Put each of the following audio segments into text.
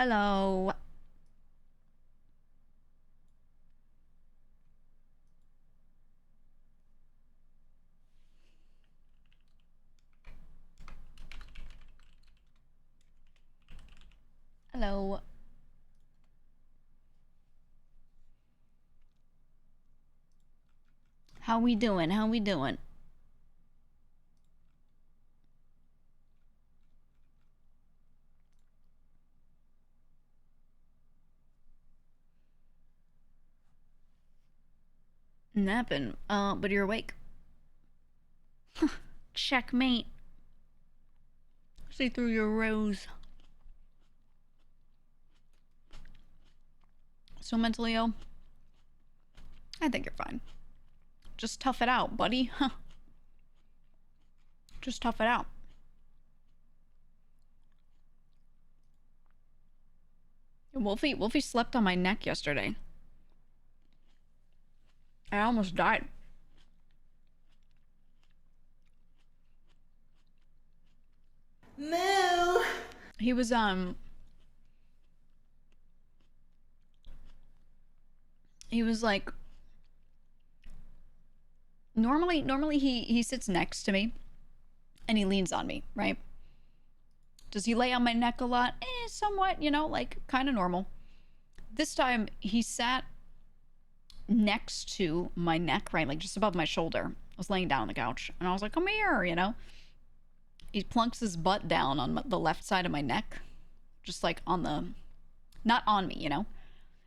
Hello. Hello. How we doing? How we doing? Napping. But you're awake. Checkmate. See through your rose. So mentally ill? I think you're fine. Just tough it out, buddy. Huh. Just tough it out. Wolfie slept on my neck yesterday. I almost died. Moo! He was like, normally he sits next to me and he leans on me, right? Does he lay on my neck a lot? Somewhat, like kind of normal. This time he sat next to my neck, right? Like just above my shoulder. I was laying down on the couch and I was like, come here. He plunks his butt down on the left side of my neck, just like not on me.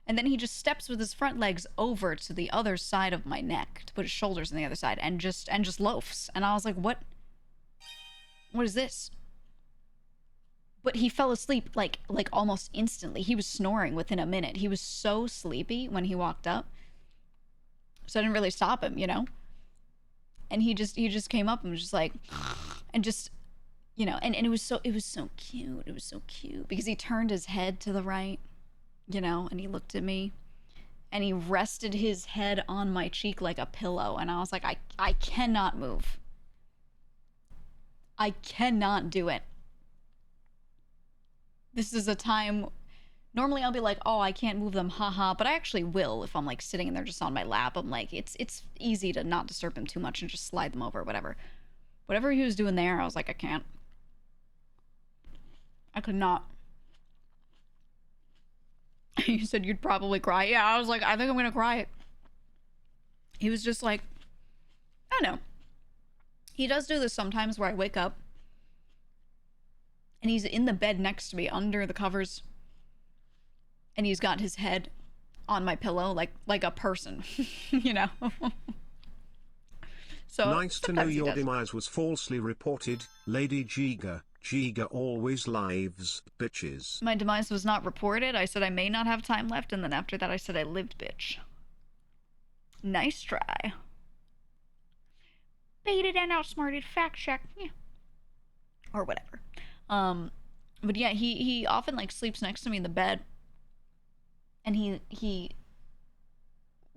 And then he just steps with his front legs over to the other side of my neck to put his shoulders on the other side and just loafs. And I was like, what is this? But he fell asleep like almost instantly. He was snoring within a minute. He was so sleepy when he walked up. So I didn't really stop him. And he just came up and was just like, and just, and it was so cute. It was so cute because he turned his head to the right, and he looked at me and he rested his head on my cheek like a pillow. And I was like, I cannot move. I cannot do it. This is a time, normally I'll be like, oh, I can't move them, haha, but I actually will if I'm like sitting and they're just on my lap. I'm like, it's easy to not disturb them too much and just slide them over, whatever. Whatever he was doing there, I was like, I can't. I could not. You said you'd probably cry. Yeah, I was like, I think I'm gonna cry. He was just like, I don't know. He does do this sometimes where I wake up and he's in the bed next to me under the covers and he's got his head on my pillow like a person. So nice to know your demise was falsely reported, Lady GEEGA. GEEGA always lives, bitches. My demise was not reported. I said I may not have time left, and then after that I said I lived, bitch. Nice try. Baited and outsmarted, fact check. Yeah. Or whatever. But yeah, he often like sleeps next to me in the bed. And he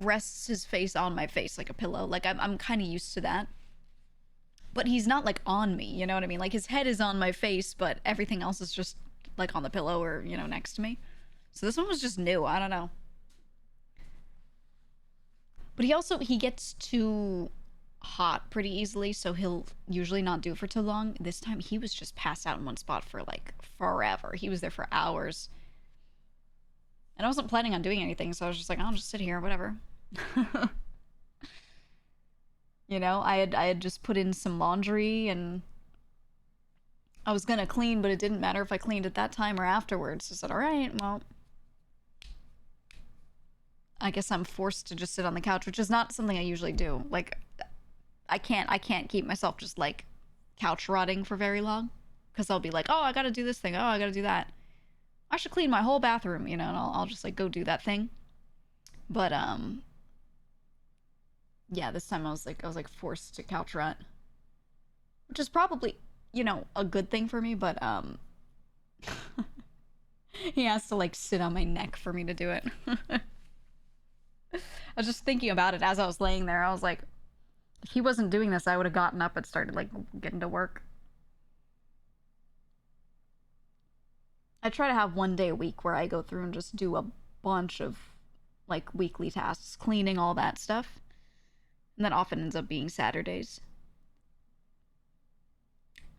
rests his face on my face like a pillow. Like I'm kind of used to that. But he's not like on me, you know what I mean? Like his head is on my face, but everything else is just like on the pillow or, next to me. So this one was just new. I don't know. But he gets too hot pretty easily, so he'll usually not do it for too long. This time he was just passed out in one spot for like forever. He was there for hours. And I wasn't planning on doing anything, so I was just like, I'll just sit here, whatever. I had just put in some laundry and I was gonna clean, but it didn't matter if I cleaned at that time or afterwards. So I said, all right, well, I guess I'm forced to just sit on the couch, which is not something I usually do. Like, I can't keep myself just like couch rotting for very long because I'll be like, oh, I gotta do this thing. Oh, I gotta do that. I should clean my whole bathroom, and I'll just like go do that thing. But yeah, this time I was like forced to couch rot, which is probably, a good thing for me, but he has to like sit on my neck for me to do it. I was just thinking about it as I was laying there. I was like, if he wasn't doing this, I would have gotten up and started like getting to work. I try to have one day a week where I go through and just do a bunch of like weekly tasks, cleaning, all that stuff. And that often ends up being Saturdays.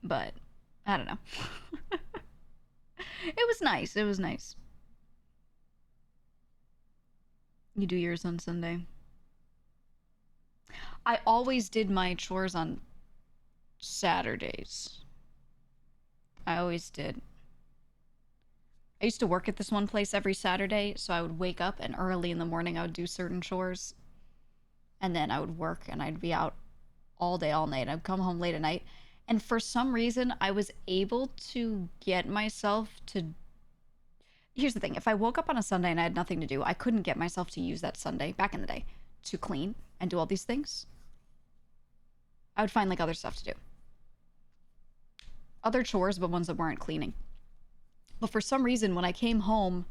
But I don't know. It was nice. It was nice. You do yours on Sunday. I always did my chores on Saturdays. I always did. I used to work at this one place every Saturday, so I would wake up and early in the morning I would do certain chores. And then I would work and I'd be out all day, all night. I'd come home late at night. And for some reason, I was able to get myself to. Here's the thing, if I woke up on a Sunday and I had nothing to do, I couldn't get myself to use that Sunday, back in the day, to clean and do all these things. I would find like other stuff to do. Other chores, but ones that weren't cleaning. But for some reason, when I came home,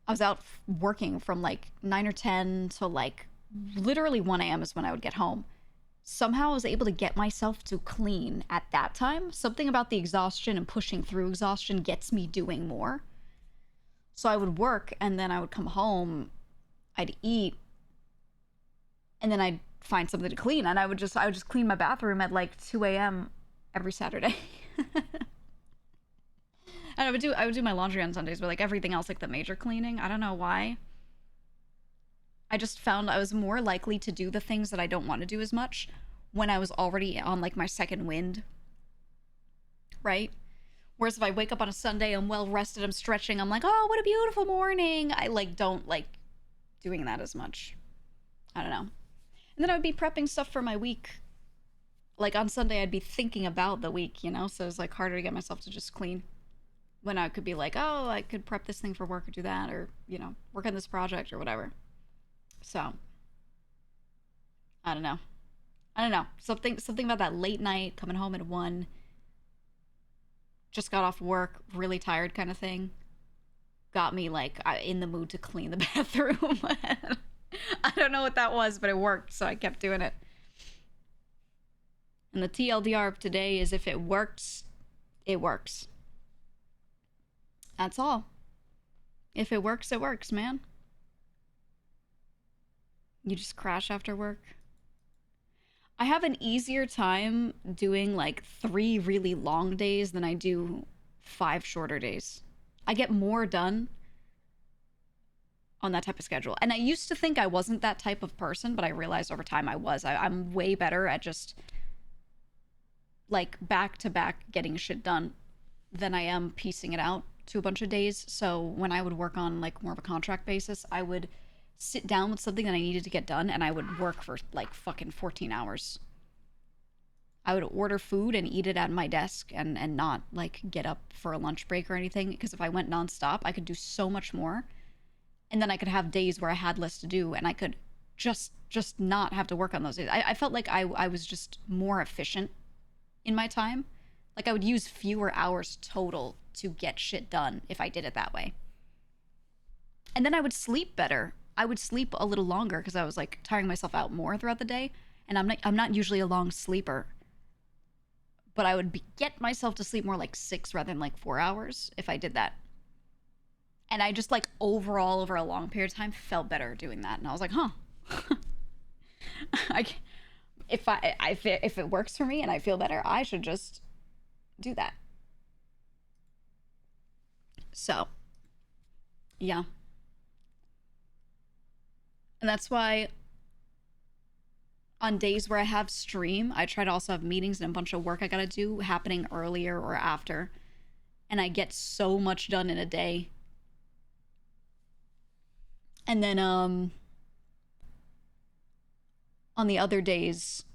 I was out working from like 9 or 10 to like literally 1 a.m. is when I would get home. Somehow I was able to get myself to clean at that time. Something about the exhaustion and pushing through exhaustion gets me doing more. So I would work and then I would come home, I'd eat, and then I'd find something to clean. And I would just clean my bathroom at like 2 a.m. every Saturday. And I would do my laundry on Sundays, but like everything else, like the major cleaning, I don't know why. I just found I was more likely to do the things that I don't want to do as much when I was already on like my second wind, right? Whereas if I wake up on a Sunday, I'm well rested, I'm stretching, I'm like, oh, what a beautiful morning. I like don't like doing that as much. I don't know. And then I would be prepping stuff for my week. Like on Sunday, I'd be thinking about the week, you know? So it's like harder to get myself to just clean. When I could be like, oh, I could prep this thing for work or do that, or, you know, work on this project or whatever. So, I don't know. I don't know. Something about that late night, coming home at 1, just got off work, really tired kind of thing, got me like in the mood to clean the bathroom. I don't know what that was, but it worked, so I kept doing it. And the TLDR of today is if it works, it works. That's all. If it works, man. You just crash after work. I have an easier time doing like 3 really long days than I do 5 shorter days. I get more done on that type of schedule. And I used to think I wasn't that type of person, but I realized over time I was. I'm way better at just like back to back getting shit done than I am piecing it out to a bunch of days. So when I would work on like more of a contract basis, I would sit down with something that I needed to get done and I would work for like fucking 14 hours. I would order food and eat it at my desk and not like get up for a lunch break or anything, because if I went nonstop, I could do so much more. And then I could have days where I had less to do and I could just not have to work on those days. I felt like I was just more efficient in my time. Like I would use fewer hours total to get shit done if I did it that way. And then I would sleep better. I would sleep a little longer because I was like tiring myself out more throughout the day. And I'm not usually a long sleeper, but I would get myself to sleep more like 6 rather than like 4 hours if I did that. And I just like overall over a long period of time felt better doing that. And I was like, huh. If it works for me and I feel better, I should just do that. So, yeah. And that's why on days where I have stream, I try to also have meetings and a bunch of work I gotta do happening earlier or after. And I get so much done in a day. And then on the other days,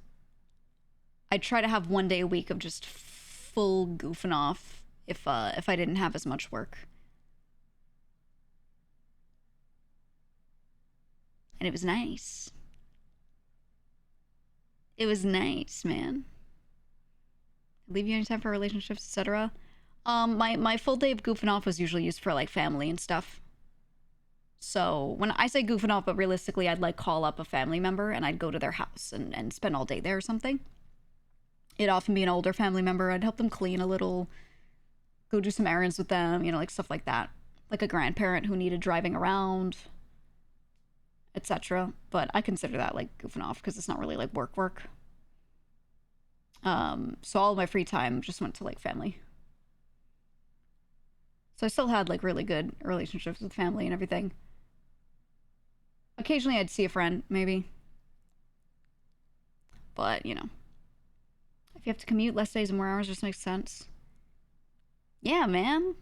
I try to have 1 day a week of just full goofing off if I didn't have as much work. And it was nice. It was nice, man. Leave you any time for relationships, etc. My full day of goofing off was usually used for like family and stuff. So when I say goofing off, but realistically, I'd like call up a family member and I'd go to their house and spend all day there or something. It'd often be an older family member. I'd help them clean a little, go do some errands with them, you know, like stuff like that. Like a grandparent who needed driving around, etc. But I consider that like goofing off because it's not really like work. So all of my free time just went to like family. So I still had like really good relationships with family and everything. Occasionally I'd see a friend, maybe. But, you know, if you have to commute less days and more hours, just makes sense. Yeah, man.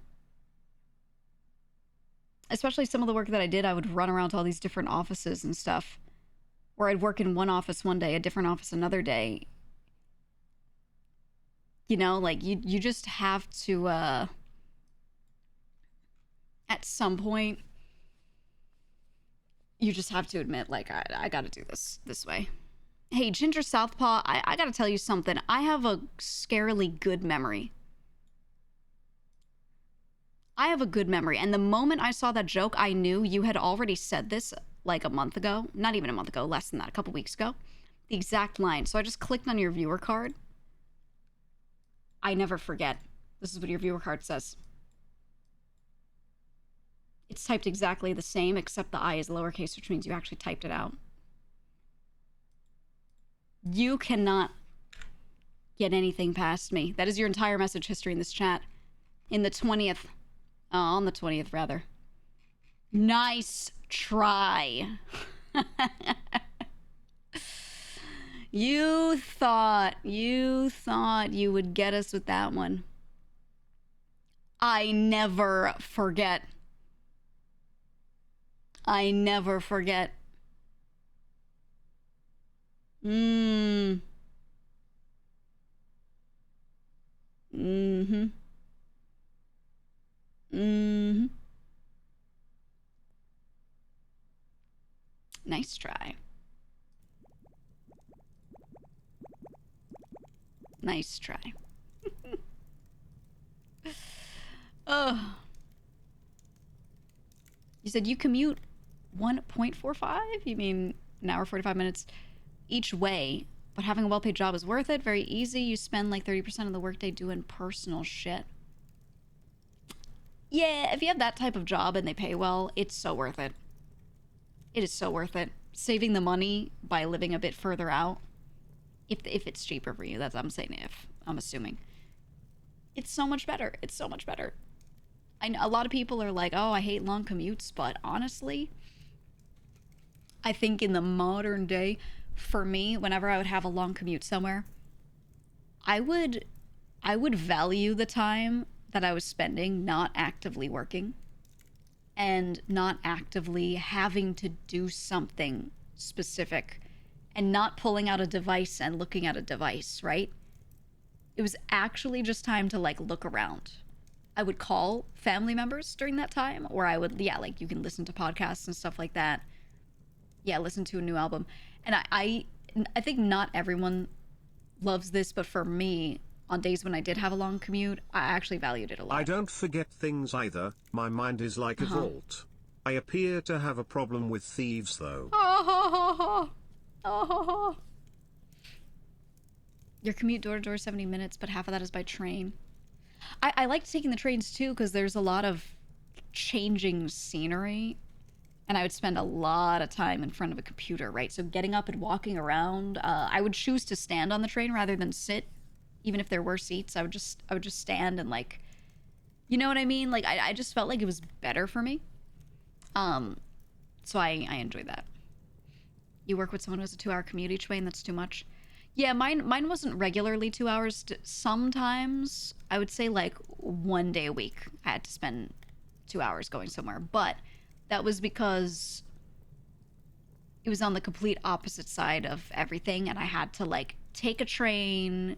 Especially some of the work that I did, I would run around to all these different offices and stuff. Where I'd work in one office one day, a different office another day. You know, like you just have to at some point you just have to admit, like, I gotta do this way. Hey, Ginger Southpaw, I gotta tell you something. I have a scarily good memory. I have a good memory. And the moment I saw that joke, I knew you had already said this like a month ago. Not even a month ago, less than that, a couple weeks ago. The exact line. So I just clicked on your viewer card. I never forget. This is what your viewer card says. It's typed exactly the same, except the I is lowercase, which means you actually typed it out. You cannot get anything past me. That is your entire message history in this chat. In the 20th. On the 20th, rather. Nice try. You thought you would get us with that one. I never forget. I never forget. Mm-hmm. Nice try. Nice try. Oh. You said you commute 1.45? You mean an hour, 45 minutes each way, but having a well-paid job is worth it. Very easy. You spend like 30% of the workday doing personal shit. Yeah, if you have that type of job and they pay well, it's so worth it. It is so worth it. Saving the money by living a bit further out, if it's cheaper for you, that's what I'm saying. If I'm assuming, it's so much better. It's so much better. I know a lot of people are like, "Oh, I hate long commutes," but honestly, I think in the modern day, for me, whenever I would have a long commute somewhere, I would value the time that I was spending not actively working and not actively having to do something specific and not pulling out a device and looking at a device, right? It was actually just time to like look around. I would call family members during that time, or I would, yeah, like you can listen to podcasts and stuff like that. Yeah, listen to a new album. And I think not everyone loves this, but for me, on days when I did have a long commute, I actually valued it a lot. I don't forget things either. My mind is like a vault. I appear to have a problem with thieves, though. Your commute door to door is 70 minutes, but half of that is by train. I like taking the trains too, because there's a lot of changing scenery. And I would spend a lot of time in front of a computer, right? So getting up and walking around, I would choose to stand on the train rather than sit. Even if there were seats, I would just stand and like, you know what I mean? Like I just felt like it was better for me. So I enjoyed that. You work with someone who has a 2-hour commute each way, and that's too much. Yeah, mine wasn't regularly 2 hours. Sometimes I would say like one day a week I had to spend 2 hours going somewhere, but that was because it was on the complete opposite side of everything, and I had to like take a train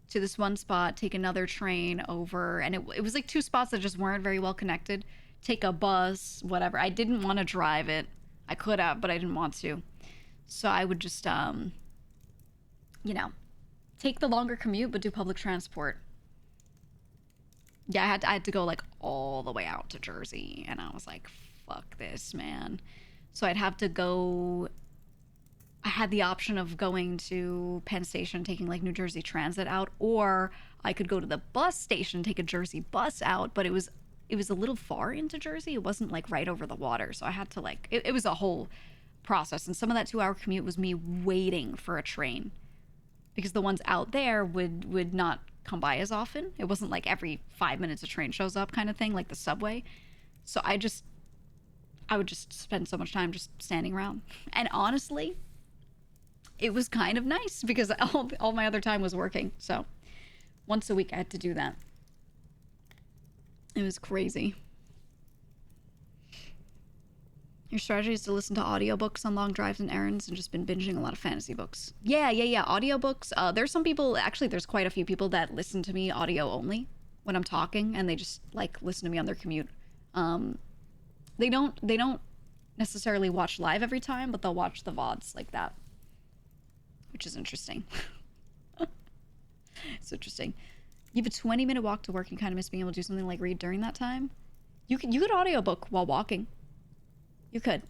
to this one spot, take another train over, and it was like 2 spots that just weren't very well connected. Take a bus, whatever. I didn't want to drive it. I could have, but I didn't want to. So I would just, you know, take the longer commute, but do public transport. Yeah, I had to go like all the way out to Jersey, and I was like, fuck this, man. So I'd have to go I had the option of going to Penn Station, taking like New Jersey Transit out, or I could go to the bus station, take a Jersey bus out, but it was a little far into Jersey. It wasn't like right over the water, so I had to like it was a whole process, and some of that 2-hour commute was me waiting for a train because the ones out there would not come by as often. It wasn't like every 5 minutes a train shows up kind of thing, like the subway. So I would just spend so much time just standing around, and honestly, it was kind of nice because all my other time was working. So once a week I had to do that. It was crazy. Your strategy is to listen to audiobooks on long drives and errands, and just been binging a lot of fantasy books. Yeah. Audiobooks. There's some people, actually, there's quite a few people that listen to me audio only when I'm talking, and they just like listen to me on their commute. They don't necessarily watch live every time, but they'll watch the VODs like that, which is interesting. It's interesting. You have a 20-minute walk to work and kind of miss being able to do something like read during that time. You could audiobook while walking. You could.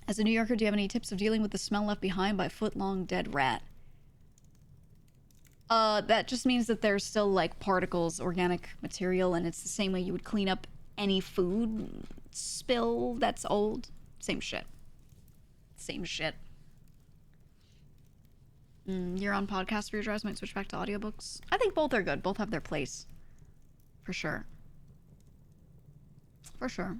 As a New Yorker, do you have any tips of dealing with the smell left behind by a foot-long dead rat? That just means that there's still like particles, organic material, and it's the same way you would clean up any food spill that's old. Same shit. Same shit. You're on podcasts for your drives, might switch back to audiobooks. I think both are good. Both have their place. For sure. For sure.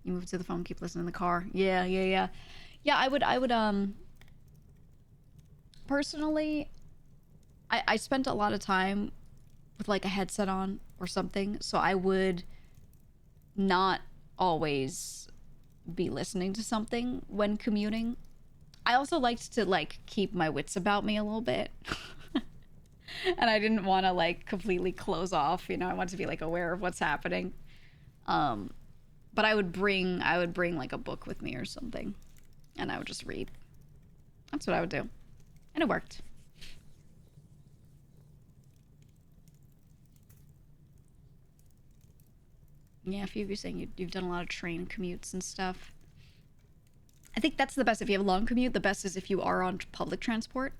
You move to the phone, keep listening in the car. Yeah. Yeah, I would, personally, I spent a lot of time with like a headset on or something, so I would not always be listening to something when commuting. I also liked to like keep my wits about me a little bit. And I didn't want to like completely close off, I wanted to be like aware of what's happening. But I would bring like a book with me or something, and I would just read. That's what I would do. And it worked. Yeah, a few of you saying you've done a lot of train commutes and stuff. I think that's the best. If you have a long commute, the best is if you are on public transport.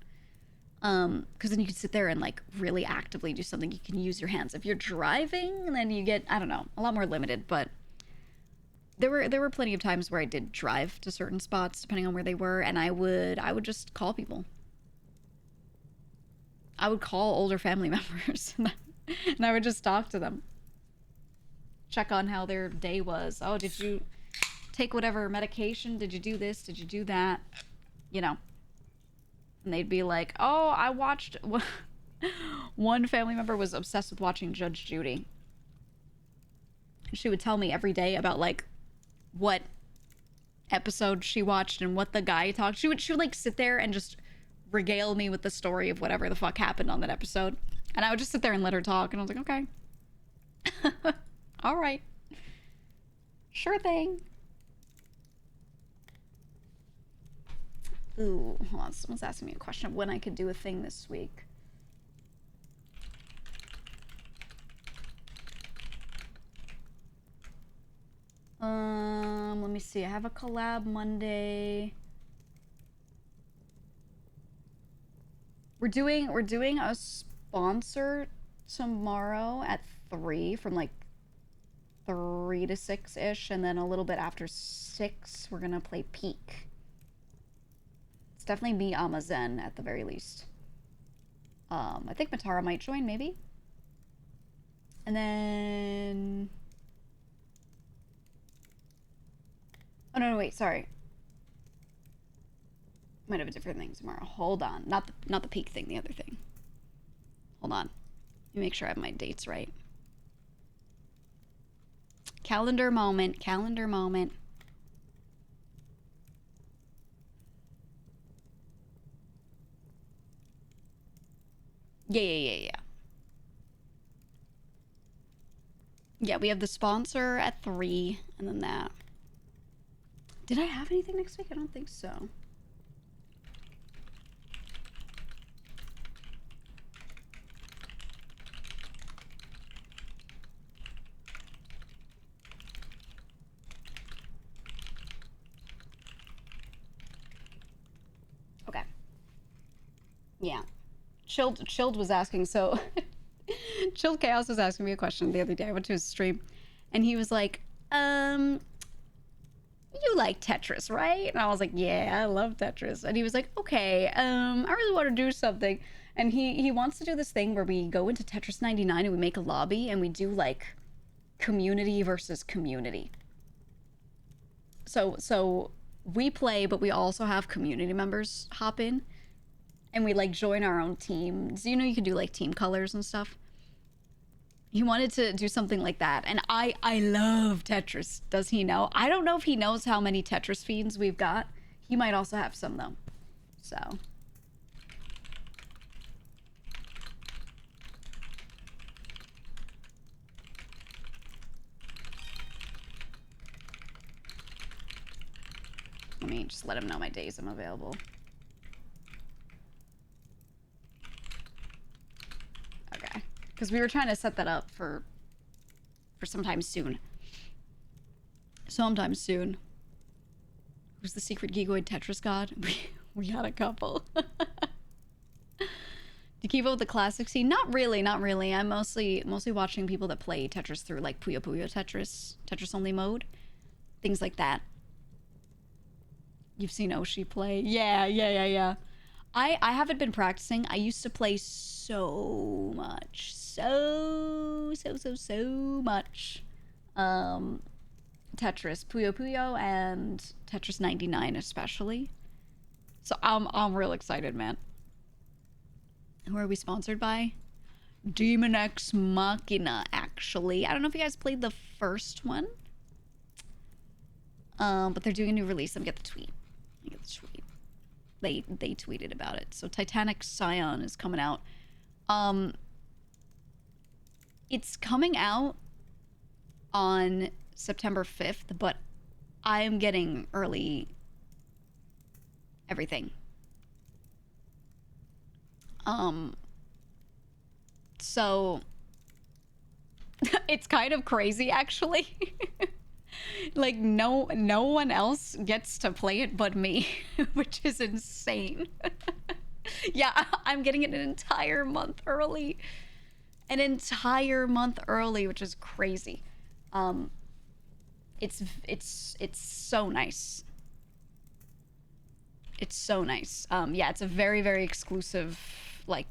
Because then you can sit there and like really actively do something. You can use your hands. If you're driving, then you get, I don't know, a lot more limited. But there were plenty of times where I did drive to certain spots depending on where they were, and I would just call people. I would call older family members and I would just talk to them. Check on how their day was. Oh, did you take whatever medication? Did you do this? Did you do that? And they'd be like, oh, I watched... One family member was obsessed with watching Judge Judy. She would tell me every day about like what episode she watched and what the guy talked. She would like sit there and just regale me with the story of whatever the fuck happened on that episode. And I would just sit there and let her talk, and I was like, okay. All right. Sure thing. Ooh, hold on. Someone's asking me a question of when I could do a thing this week. Let me see. I have a collab Monday. We're doing a sponsor tomorrow at 3 from like 3 to 6-ish, and then a little bit after 6 we're gonna play Peak. It's definitely me, Amazen at the very least. I think Matara might join, maybe. And then no, wait, sorry. Might have a different thing tomorrow. Hold on. Not the Peak thing, the other thing. Hold on. Let me make sure I have my dates right. Calendar moment. Yeah. Yeah, we have the sponsor at 3, and then that. Did I have anything next week? I don't think so. Yeah. Chilled was asking, so Chilled Chaos was asking me a question the other day. I went to his stream and he was like, you like Tetris, right? And I was like, yeah, I love Tetris. And he was like, okay, I really want to do something. And he wants to do this thing where we go into Tetris 99 and we make a lobby and we do like community versus community. So we play, but we also have community members hop in and we like join our own teams. You know, you can do like team colors and stuff. He wanted to do something like that, and I love Tetris. Does he know? I don't know if he knows how many Tetris fiends we've got. He might also have some though. So let me just let him know my days I'm available. Okay, because we were trying to set that up for sometime soon. Sometime soon. Who's the secret geekoid Tetris god? We got a couple. Do you keep up with the classic scene? Not really, not really. I'm mostly watching people that play Tetris through like Puyo Puyo Tetris, Tetris only mode, things like that. You've seen Oshi play? Yeah. I haven't been practicing. I used to play so much. So much. Tetris, Puyo Puyo, and Tetris 99 especially. So I'm real excited, man. Who are we sponsored by? Demon X Machina, actually. I don't know if you guys played the first one. But they're doing a new release. Let me get the tweet. They tweeted about it. So Titanic Scion is coming out. It's coming out on September 5th, but I am getting early everything. So it's kind of crazy actually. Like no one else gets to play it but me, which is insane. Yeah, I'm getting it an entire month early. An entire month early, which is crazy. It's so nice. It's so nice. Yeah, it's a very, very exclusive, like,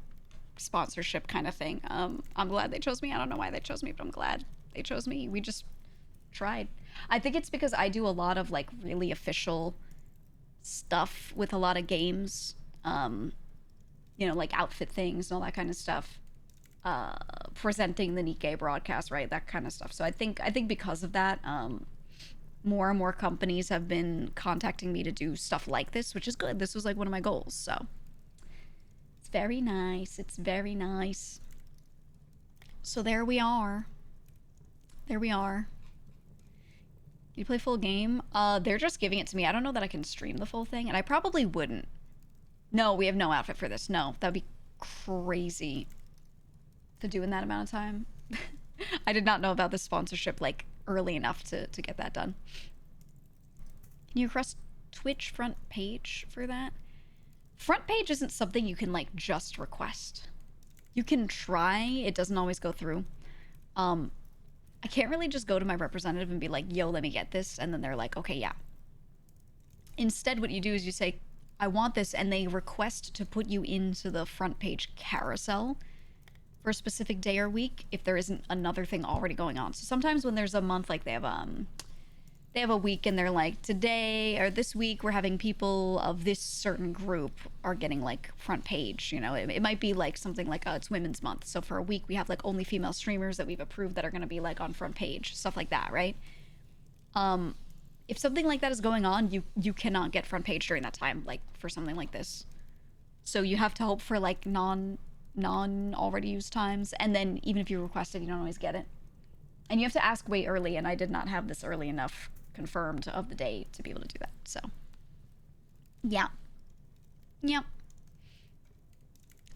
sponsorship kind of thing. I'm glad they chose me. I don't know why they chose me, but I'm glad they chose me. We just tried. I think it's because I do a lot of, like, really official stuff with a lot of games. You know, like outfit things and all that kind of stuff. Presenting the Nikkei broadcast, right? That kind of stuff. So I think because of that, more and more companies have been contacting me to do stuff like this, which is good. This was like one of my goals, so it's very nice. It's very nice. So there we are. There we are. You play full game? They're just giving it to me. I don't know that I can stream the full thing, and I probably wouldn't. No, we have no outfit for this. No, that'd be crazy to do in that amount of time. I did not know about this sponsorship like early enough to get that done. Can you request Twitch front page for that? Front page isn't something you can like just request. You can try, it doesn't always go through. I can't really just go to my representative and be like, yo, let me get this, and then they're like, okay, yeah. Instead, what you do is you say, I want this, and they request to put you into the front page carousel for a specific day or week if there isn't another thing already going on. So sometimes when there's a month, like they have a week and they're like, today or this week we're having people of this certain group are getting like front page, you know. It might be like something like, oh, it's Women's Month, so for a week we have like only female streamers that we've approved that are going to be like on front page, stuff like that, right? If something like that is going on, you cannot get front page during that time, like for something like this. So you have to hope for like non already used times, and then even if you request it, you don't always get it, and you have to ask way early, and I did not have this early enough confirmed of the day to be able to do that. So yeah,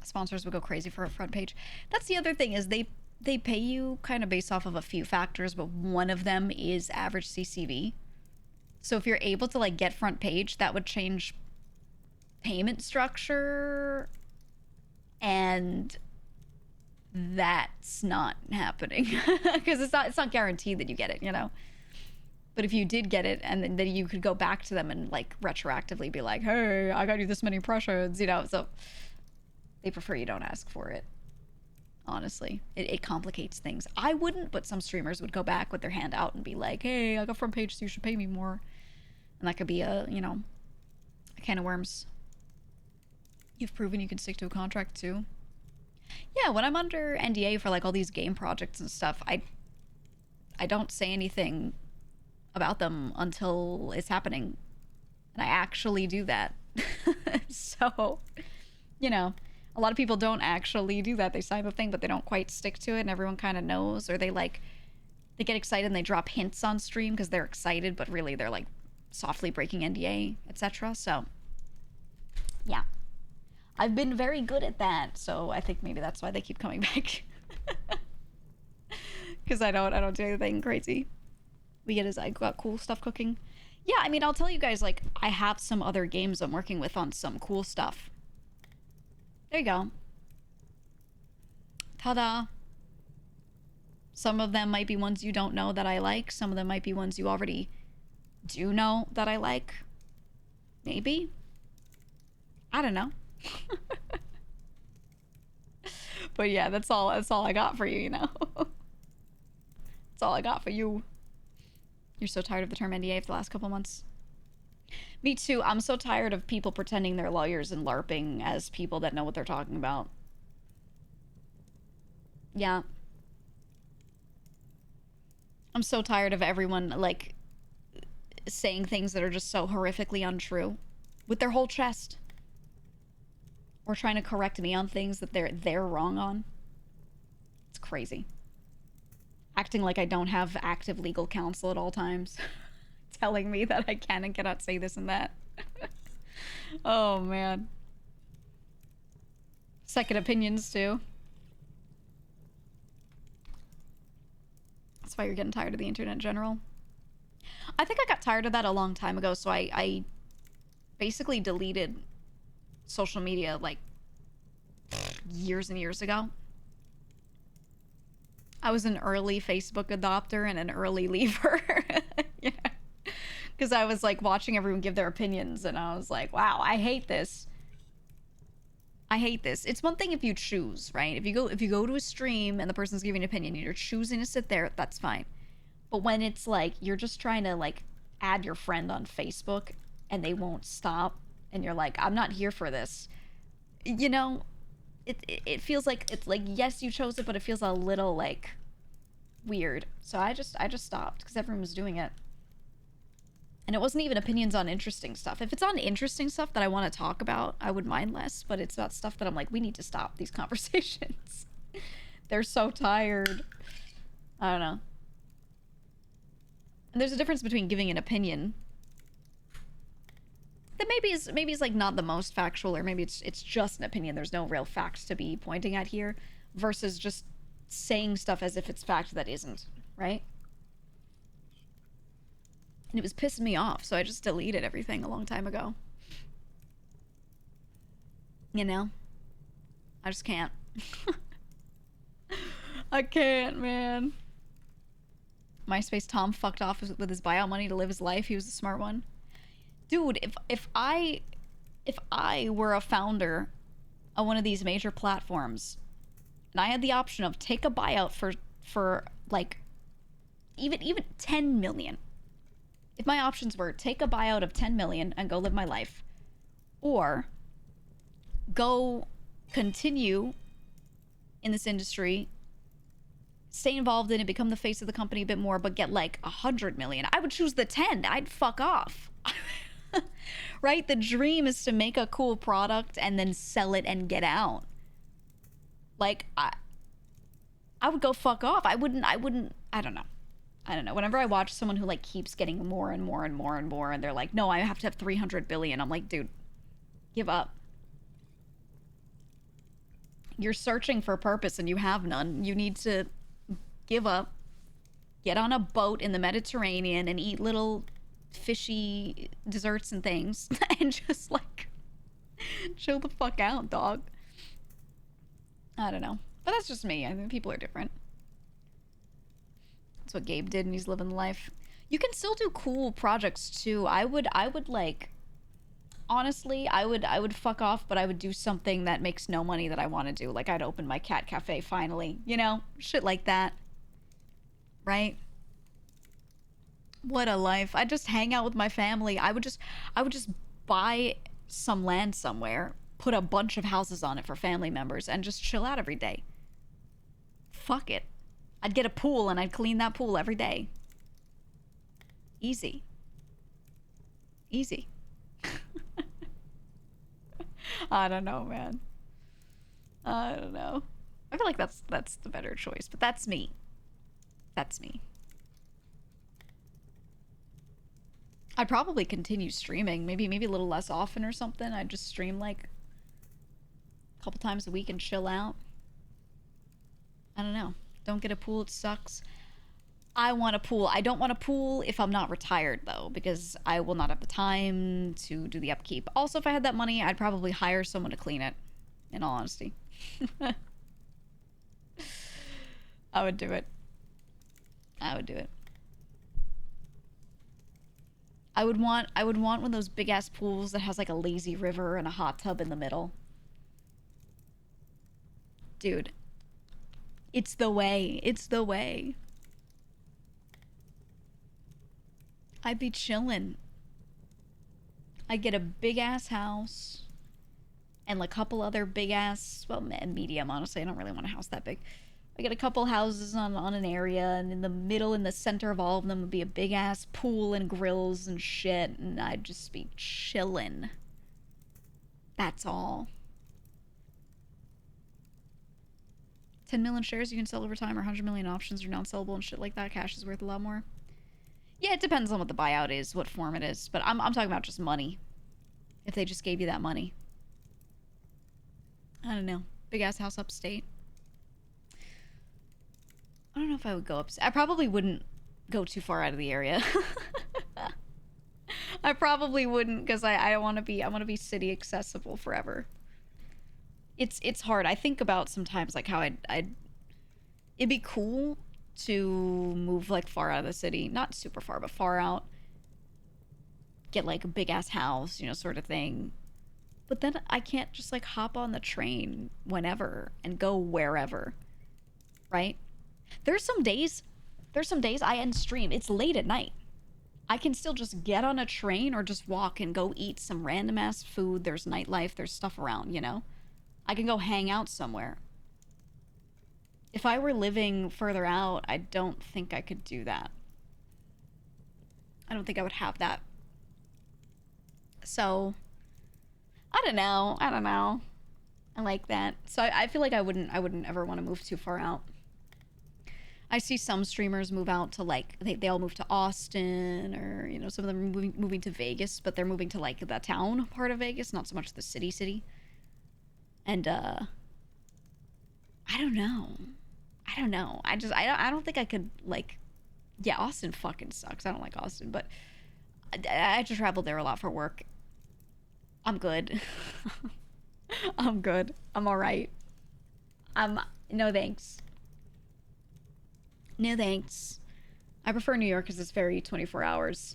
sponsors would go crazy for a front page. That's the other thing, is they pay you kind of based off of a few factors, but one of them is average CCV. So if you're able to like get front page, that would change payment structure And that's not happening because it's not guaranteed that you get it, you know. But if you did get it, and then you could go back to them and like retroactively be like, hey, I got you this many impressions, you know. So they prefer you don't ask for it. Honestly, it complicates things. I wouldn't, but some streamers would go back with their hand out and be like, hey, I got front page, so you should pay me more. And that could be a, you know, a can of worms. You've proven you can stick to a contract too. Yeah, when I'm under NDA for like all these game projects and stuff, I don't say anything about them until it's happening. And I actually do that. So, you know, a lot of people don't actually do that. They sign the thing, but they don't quite stick to it, and everyone kind of knows. Or they get excited and they drop hints on stream because they're excited, but really they're like softly breaking NDA, etc. So, yeah. I've been very good at that, so I think maybe that's why they keep coming back. Because I don't do anything crazy. We get is I got cool stuff cooking. Yeah, I mean, I'll tell you guys, like, I have some other games I'm working with on some cool stuff. There you go. Ta-da. Some of them might be ones you don't know that I like. Some of them might be ones you already do know that I like. Maybe. I don't know. But yeah, that's all I got for you, you know. That's all I got for you. You're so tired of the term NDA for the last couple months. Me too. I'm so tired of people pretending they're lawyers and LARPing as people that know what they're talking about. Yeah. I'm so tired of everyone, like, saying things that are just so horrifically untrue with their whole chest. Or trying to correct me on things that they're wrong on. It's crazy. Acting like I don't have active legal counsel at all times. Telling me that I can and cannot say this and that. Oh, man. Second opinions, too. That's why you're getting tired of the internet in general. I think I got tired of that a long time ago, so I basically deleted social media, like, years and years ago. I was an early Facebook adopter and an early leaver. Yeah. Because I was, like, watching everyone give their opinions, and I was like, wow, I hate this. I hate this. It's one thing if you choose, right? If you go to a stream and the person's giving an opinion and you're choosing to sit there, that's fine. But when it's like you're just trying to like add your friend on Facebook and they won't stop and you're like, I'm not here for this. You know, it feels like it's like, yes, you chose it, but it feels a little like weird. So I just stopped because everyone was doing it. And it wasn't even opinions on interesting stuff. If it's on interesting stuff that I want to talk about, I would mind less. But it's about stuff that I'm like, we need to stop these conversations. They're so tired. I don't know. And there's a difference between giving an opinion that maybe is like not the most factual, or maybe it's just an opinion. There's no real facts to be pointing at here, versus just saying stuff as if it's fact that isn't, right? And it was pissing me off, so I just deleted everything a long time ago. You know? I just can't. I can't, man. MySpace Tom fucked off with his buyout money to live his life. He was the smart one. Dude, if I were a founder of one of these major platforms, and I had the option of take a buyout for like even 10 million. If my options were take a buyout of 10 million and go live my life, or go continue in this industry, stay involved in it, become the face of the company a bit more, but get like 100 million, I would choose the 10. I'd fuck off. Right? The dream is to make a cool product and then sell it and get out. Like, I would go fuck off. I don't know. Whenever I watch someone who like keeps getting more and more and more and more, and they're like, no, I have to have 300 billion. I'm like, dude, give up. You're searching for purpose and you have none. You need to give up, get on a boat in the Mediterranean and eat little fishy desserts and things and just like chill the fuck out, dog. I don't know. But that's just me. I mean, people are different. That's what Gabe did, and he's living the life. You can still do cool projects too. I would like, honestly, I would fuck off, but I would do something that makes no money that I want to do. Like I'd open my cat cafe finally, you know? Shit like that. Right? What a life. I'd just hang out with my family. I would just buy some land somewhere, put a bunch of houses on it for family members, and just chill out every day. Fuck it. I'd get a pool and I'd clean that pool every day. Easy. Easy. I don't know, man. I don't know. I feel like that's the better choice, but that's me. That's me. I'd probably continue streaming, maybe a little less often or something. I'd just stream like a couple times a week and chill out. I don't know. Don't get a pool, it sucks. I want a pool. I don't want a pool if I'm not retired though, because I will not have the time to do the upkeep. Also, if I had that money, I'd probably hire someone to clean it, in all honesty. I would do it. I would do it. I would want one of those big ass pools that has like a lazy river and a hot tub in the middle. Dude, it's the way. It's the way. I'd be chilling. I'd get a big ass house and like a couple other big ass, well, medium, honestly. I don't really want a house that big. I get a couple houses on an area, and in the middle, in the center of all of them would be a big ass pool and grills and shit, and I'd just be chilling. That's all. 10 million shares you can sell over time, or 100 million options are non-sellable and shit like that. Cash is worth a lot more. Yeah, it depends on what the buyout is, what form it is, but I'm talking about just money. If they just gave you that money. I don't know. Big ass house upstate. I don't know if I would go upstate. I probably wouldn't go too far out of the area. I probably wouldn't, because I want to be city accessible forever. It's hard. I think about sometimes like how it'd be cool to move like far out of the city, not super far, but far out. Get like a big ass house, you know, sort of thing. But then I can't just like hop on the train whenever and go wherever. Right? There's some days I end stream. It's late at night. I can still just get on a train or just walk and go eat some random ass food. There's nightlife, there's stuff around, you know? I can go hang out somewhere. If I were living further out, I don't think I could do that. I don't think I would have that. So, I don't know. I like that. So I feel like I wouldn't ever want to move too far out. I see some streamers move out to like they all move to Austin, or you know, some of them are moving to Vegas, but they're moving to like the town part of Vegas, not so much the city. And I don't know. I don't think I could like, yeah, Austin fucking sucks. I don't like Austin, but I just traveled there a lot for work. I'm good. I'm good. I'm all right. No thanks. No thanks. I prefer New York because it's very 24 hours.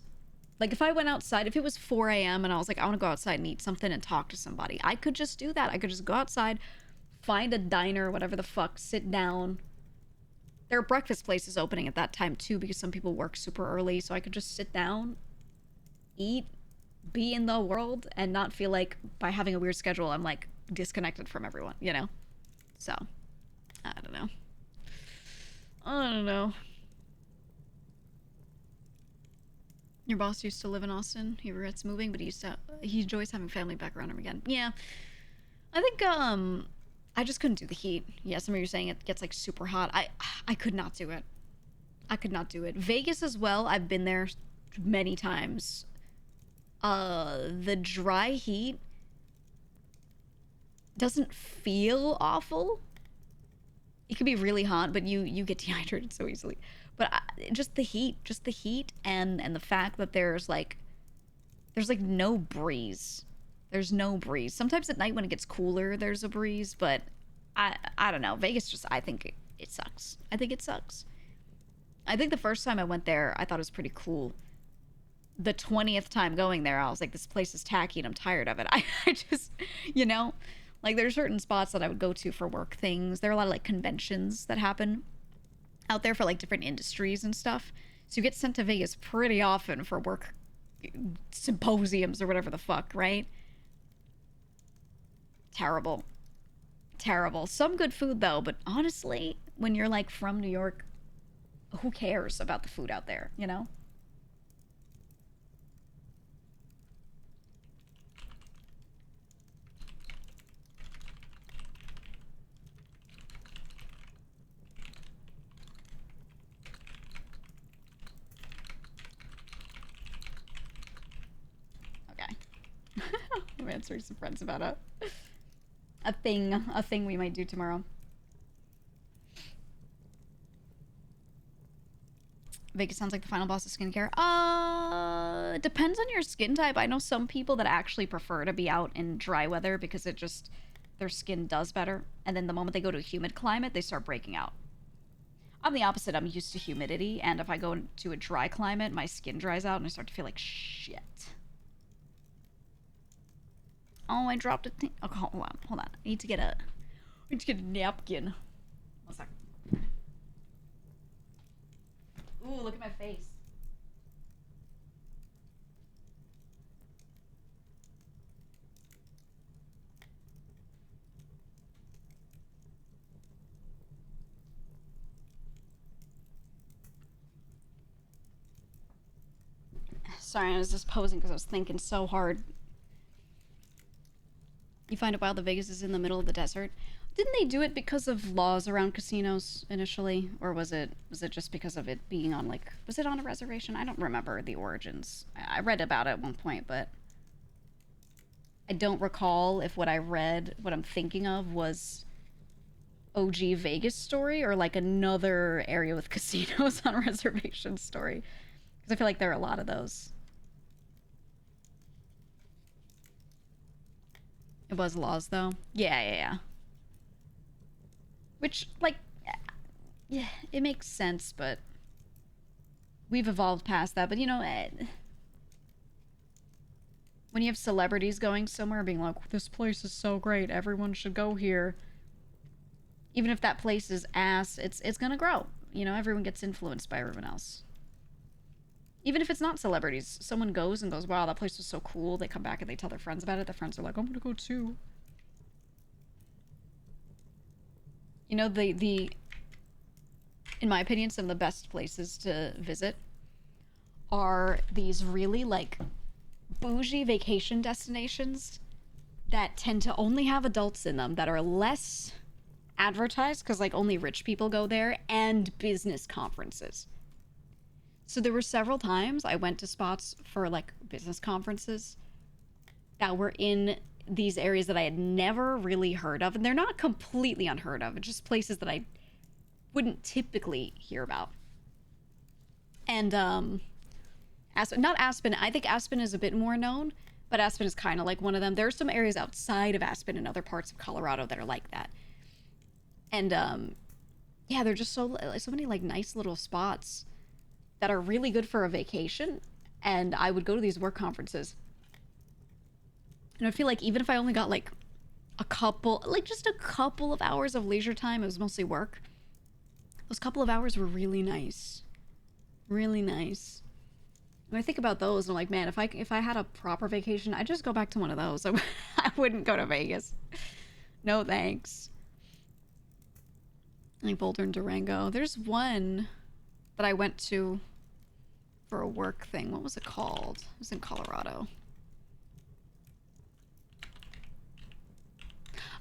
Like if I went outside, if it was 4 a.m. and I was like, I want to go outside and eat something and talk to somebody, I could just do that. I could just go outside, find a diner, whatever the fuck, sit down. There are breakfast places opening at that time too, because some people work super early, so I could just sit down, eat, be in the world, and not feel like by having a weird schedule I'm like disconnected from everyone, you know? So, I don't know. Your boss used to live in Austin. He regrets moving, but he enjoys having family back around him again. Yeah. I think I just couldn't do the heat. Yeah, some of you are saying it gets like super hot. I could not do it. I could not do it. Vegas as well. I've been there many times. The dry heat doesn't feel awful. It can be really hot, but you get dehydrated so easily. But just the heat and the fact that there's like no breeze. There's no breeze. Sometimes at night when it gets cooler, there's a breeze, but I don't know. Vegas just, I think it sucks. I think it sucks. I think the first time I went there, I thought it was pretty cool. The 20th time going there, I was like, this place is tacky and I'm tired of it. I just, you know, like there's certain spots that I would go to for work things. There are a lot of like conventions that happen out there for like different industries and stuff. So you get sent to Vegas pretty often for work symposiums or whatever the fuck, right? Terrible. Terrible. Some good food though, but honestly, when you're like from New York, who cares about the food out there, you know? Okay. I'm answering some friends about a thing we might do tomorrow. Vegas sounds like the final boss of skincare. Depends on your skin type. I know some people that actually prefer to be out in dry weather because it just, their skin does better. And then the moment they go to a humid climate, they start breaking out. I'm the opposite. I'm used to humidity, and if I go into a dry climate, my skin dries out and I start to feel like shit. Oh, I dropped a thing. Okay, hold on. I need to get a napkin. One sec. Ooh, look at my face. Sorry, I was just posing because I was thinking so hard. You find it wild that Vegas is in the middle of the desert. Didn't they do it because of laws around casinos initially, or was it just because of it being on like, was it on a reservation? I don't remember the origins. I read about it at one point, but I don't recall if what I read, what I'm thinking of was OG Vegas story or like another area with casinos on reservation story, because I feel like there are a lot of those. It was laws though. Yeah. Which, like, yeah, it makes sense, but we've evolved past that. But, you know, when you have celebrities going somewhere being like, this place is so great, everyone should go here. Even if that place is ass, it's gonna grow. You know, everyone gets influenced by everyone else. Even if it's not celebrities, someone goes and goes, wow, that place was so cool. They come back and they tell their friends about it. Their friends are like, I'm gonna go too. You know, the in my opinion, some of the best places to visit are these really like bougie vacation destinations that tend to only have adults in them, that are less advertised because like only rich people go there, and business conferences. So there were several times I went to spots for like business conferences that were in these areas that I had never really heard of. And they're not completely unheard of. It's just places that I wouldn't typically hear about. And not Aspen. I think Aspen is a bit more known, but Aspen is kind of like one of them. There are some areas outside of Aspen and other parts of Colorado that are like that. And yeah, they're just so many like nice little spots that are really good for a vacation. And I would go to these work conferences, and I feel like even if I only got like just a couple of hours of leisure time, it was mostly work, those couple of hours were really nice. Really nice. When I think about those, I'm like, man, if I had a proper vacation, I'd just go back to one of those. I wouldn't go to Vegas. No thanks. Like Boulder and Durango. There's one that I went to for a work thing. What was it called? It was in Colorado.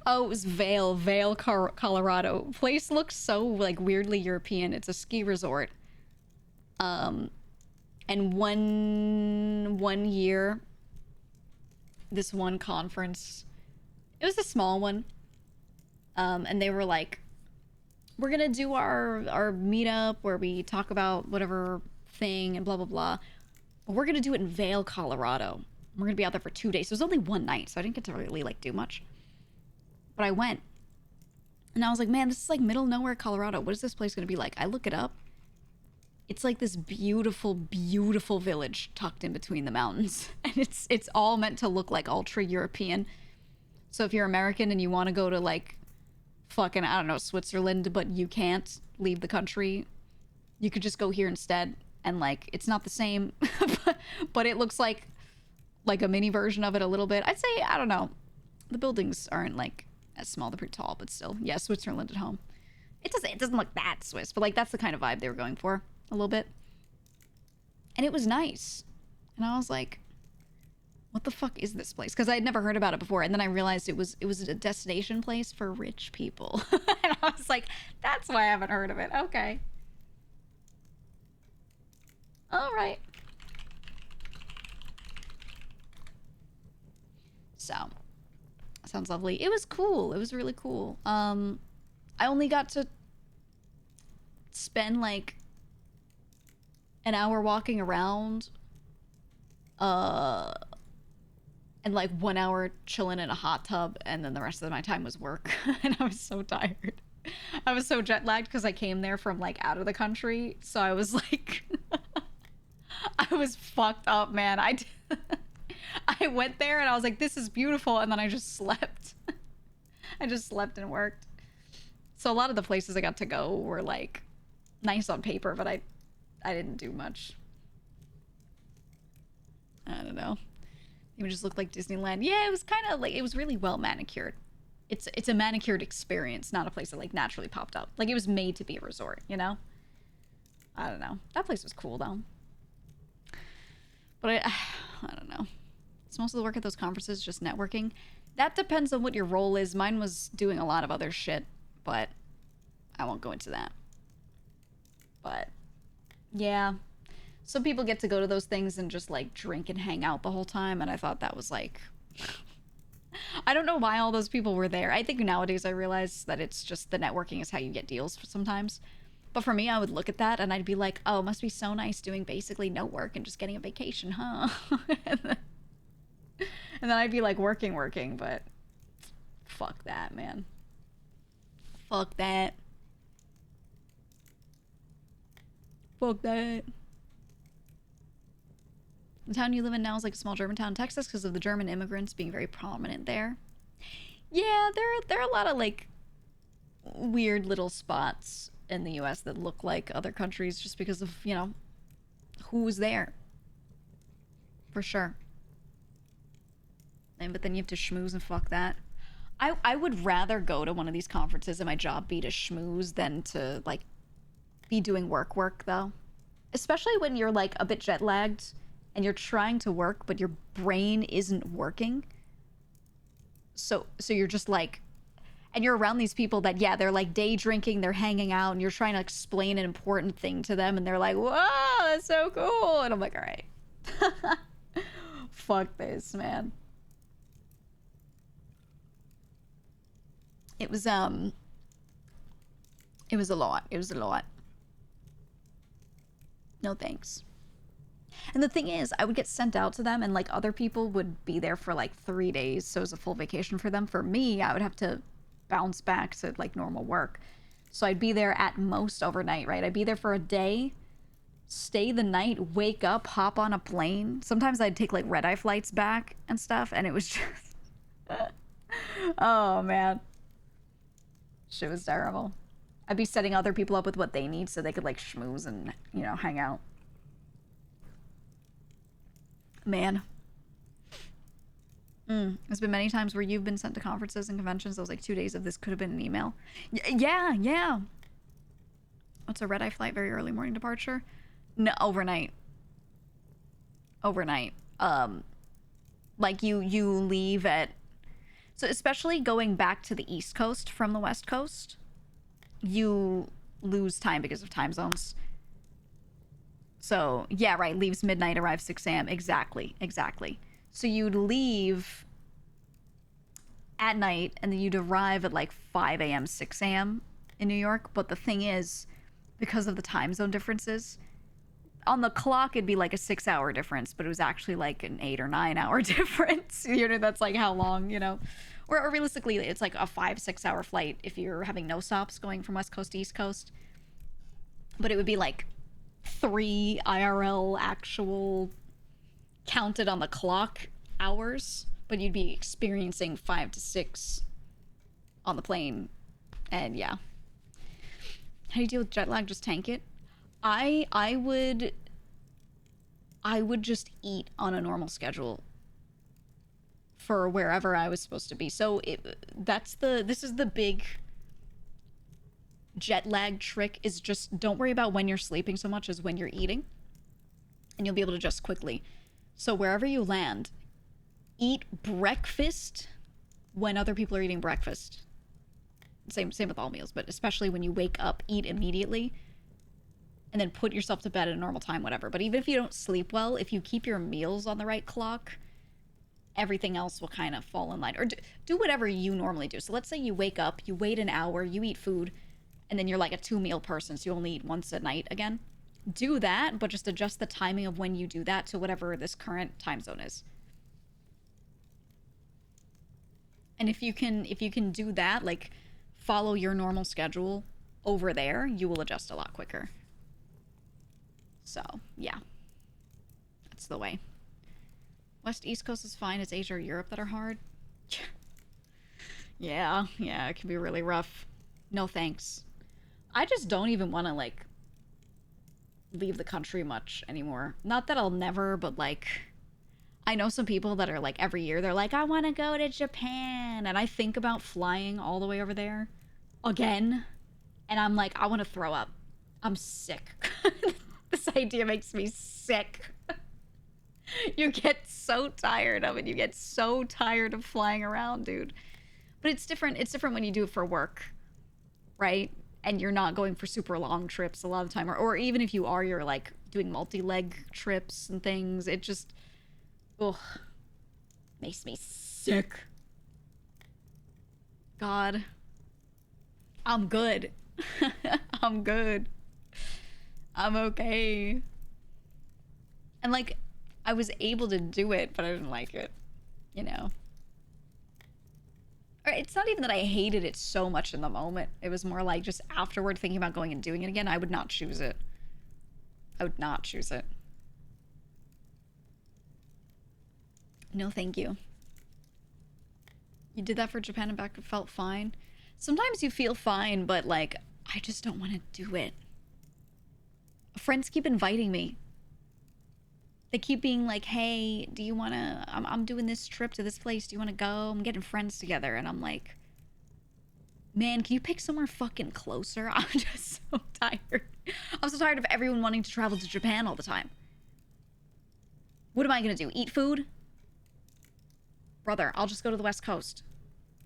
Oh, it was Vail, Colorado. Place looks so like weirdly European. It's a ski resort. And one year, this one conference, it was a small one. And they were like, we're gonna do our meetup where we talk about whatever thing and blah blah blah. But we're gonna do it in Vail, Colorado. We're gonna be out there for 2 days. So it was only one night, so I didn't get to really like do much. But I went, And I was like, man, this is like middle of nowhere, Colorado. What is this place going to be like? I look it up. It's like this beautiful, beautiful village tucked in between the mountains. And it's all meant to look like ultra European. So if you're American and you want to go to like fucking, I don't know, Switzerland, but you can't leave the country, you could just go here instead. And like, it's not the same, but it looks like a mini version of it a little bit. I'd say, I don't know, the buildings aren't like as small, they're pretty tall, but still, yeah, Switzerland at home. It doesn't look that Swiss, but like that's the kind of vibe they were going for a little bit. And it was nice. And I was like, what the fuck is this place? Because I had never heard about it before. And then I realized it was a destination place for rich people. And I was like, that's why I haven't heard of it. Okay. All right. So, sounds lovely. It was cool. It was really cool. I only got to spend like an hour walking around, and like 1 hour chilling in a hot tub, and then the rest of my time was work. And I was so tired. I was so jet lagged because I came there from like out of the country, so I was like I was fucked up, man. I went there and I was like, this is beautiful, and then I just slept. I just slept and worked. So a lot of the places I got to go were like nice on paper, but I didn't do much. I don't know. It would just look like Disneyland. Yeah, it was kind of like, it was really well manicured. It's a manicured experience, not a place that like naturally popped up. Like it was made to be a resort, you know? I don't know. That place was cool though. But I don't know. It's most of the work at those conferences just networking. That depends on what your role is. Mine was doing a lot of other shit, but I won't go into that. But yeah, some people get to go to those things and just like drink and hang out the whole time, and I thought that was like I don't know why all those people were there. I think nowadays I realize that it's just the networking is how you get deals sometimes. But for me, I would look at that and I'd be like, oh, it must be so nice doing basically no work and just getting a vacation, huh? And then I'd be like working, but fuck that, man. Fuck that. Fuck that. The town you live in now is like a small German town in Texas because of the German immigrants being very prominent there. Yeah, there are a lot of like weird little spots in the US that look like other countries just because of, you know, who was there. For sure. But then you have to schmooze and fuck that. I would rather go to one of these conferences and my job be to schmooze than to like be doing work though. Especially when you're like a bit jet lagged and you're trying to work but your brain isn't working. So you're just like, and you're around these people that, yeah, they're like day drinking, they're hanging out, and you're trying to explain an important thing to them and they're like, whoa, that's so cool. And I'm like, all right. Fuck this, man. It was a lot. It was a lot. No thanks. And the thing is, I would get sent out to them and like other people would be there for like 3 days. So it was a full vacation for them. For me, I would have to bounce back to like normal work. So I'd be there at most overnight, right? I'd be there for a day, stay the night, wake up, hop on a plane. Sometimes I'd take like red-eye flights back and stuff. And it was just, oh man. Shit was terrible. I'd be setting other people up with what they need so they could like schmooze and, you know, hang out. Man. There's been many times where you've been sent to conferences and conventions. Those like 2 days of this could have been an email. Yeah. What's a red-eye flight? Very early morning departure? No, overnight. Like you leave at, so especially going back to the East Coast from the West Coast, you lose time because of time zones. So, yeah, right, leaves midnight, arrives 6 a.m. Exactly. So you'd leave at night, and then you'd arrive at like 5 a.m., 6 a.m. in New York. But the thing is, because of the time zone differences, on the clock it'd be like a 6-hour difference, but it was actually like an 8 or 9 hour difference. You know, that's like how long, you know, Or realistically, it's like a 5-6 hour flight if you're having no stops going from West Coast to East Coast. But it would be like 3 IRL actual counted on the clock hours, but you'd be experiencing 5 to 6 on the plane. And yeah. How do you deal with jet lag? Just tank it. I would just eat on a normal schedule for wherever I was supposed to be. So this is the big jet lag trick, is just don't worry about when you're sleeping so much as when you're eating, and you'll be able to adjust quickly. So wherever you land, eat breakfast when other people are eating breakfast. Same with all meals, but especially when you wake up, eat immediately, and then put yourself to bed at a normal time, whatever. But even if you don't sleep well, if you keep your meals on the right clock, everything else will kind of fall in line. Or do whatever you normally do. So let's say you wake up, you wait an hour, you eat food, and then you're like a 2-meal person, so you only eat once a night again. Do that, but just adjust the timing of when you do that to whatever this current time zone is. And if you can do that, like follow your normal schedule over there, you will adjust a lot quicker. So, yeah. That's the way. West East Coast is fine. It's Asia or Europe that are hard. Yeah, it can be really rough. No thanks. I just don't even want to, like, leave the country much anymore. Not that I'll never, but, like, I know some people that are, like, every year, they're like, I want to go to Japan. And I think about flying all the way over there again. And I'm like, I want to throw up. I'm sick. This idea makes me sick. You get so tired of it. You get so tired of flying around, dude. But it's different. It's different when you do it for work, right? And you're not going for super long trips a lot of the time. Or even if you are, you're like doing multi-leg trips and things. It just, ugh, makes me sick. God. I'm good. I'm good. I'm okay. And like, I was able to do it, but I didn't like it, you know? Or it's not even that I hated it so much in the moment. It was more like just afterward thinking about going and doing it again. I would not choose it. I would not choose it. No, thank you. You did that for Japan and back, it felt fine. Sometimes you feel fine, but like, I just don't want to do it. Friends keep inviting me. They keep being like, hey, do you want to, I'm doing this trip to this place. Do you want to go? I'm getting friends together. And I'm like, man, can you pick somewhere fucking closer? I'm just so tired. I'm so tired of everyone wanting to travel to Japan all the time. What am I going to do? Eat food? Brother, I'll just go to the West Coast.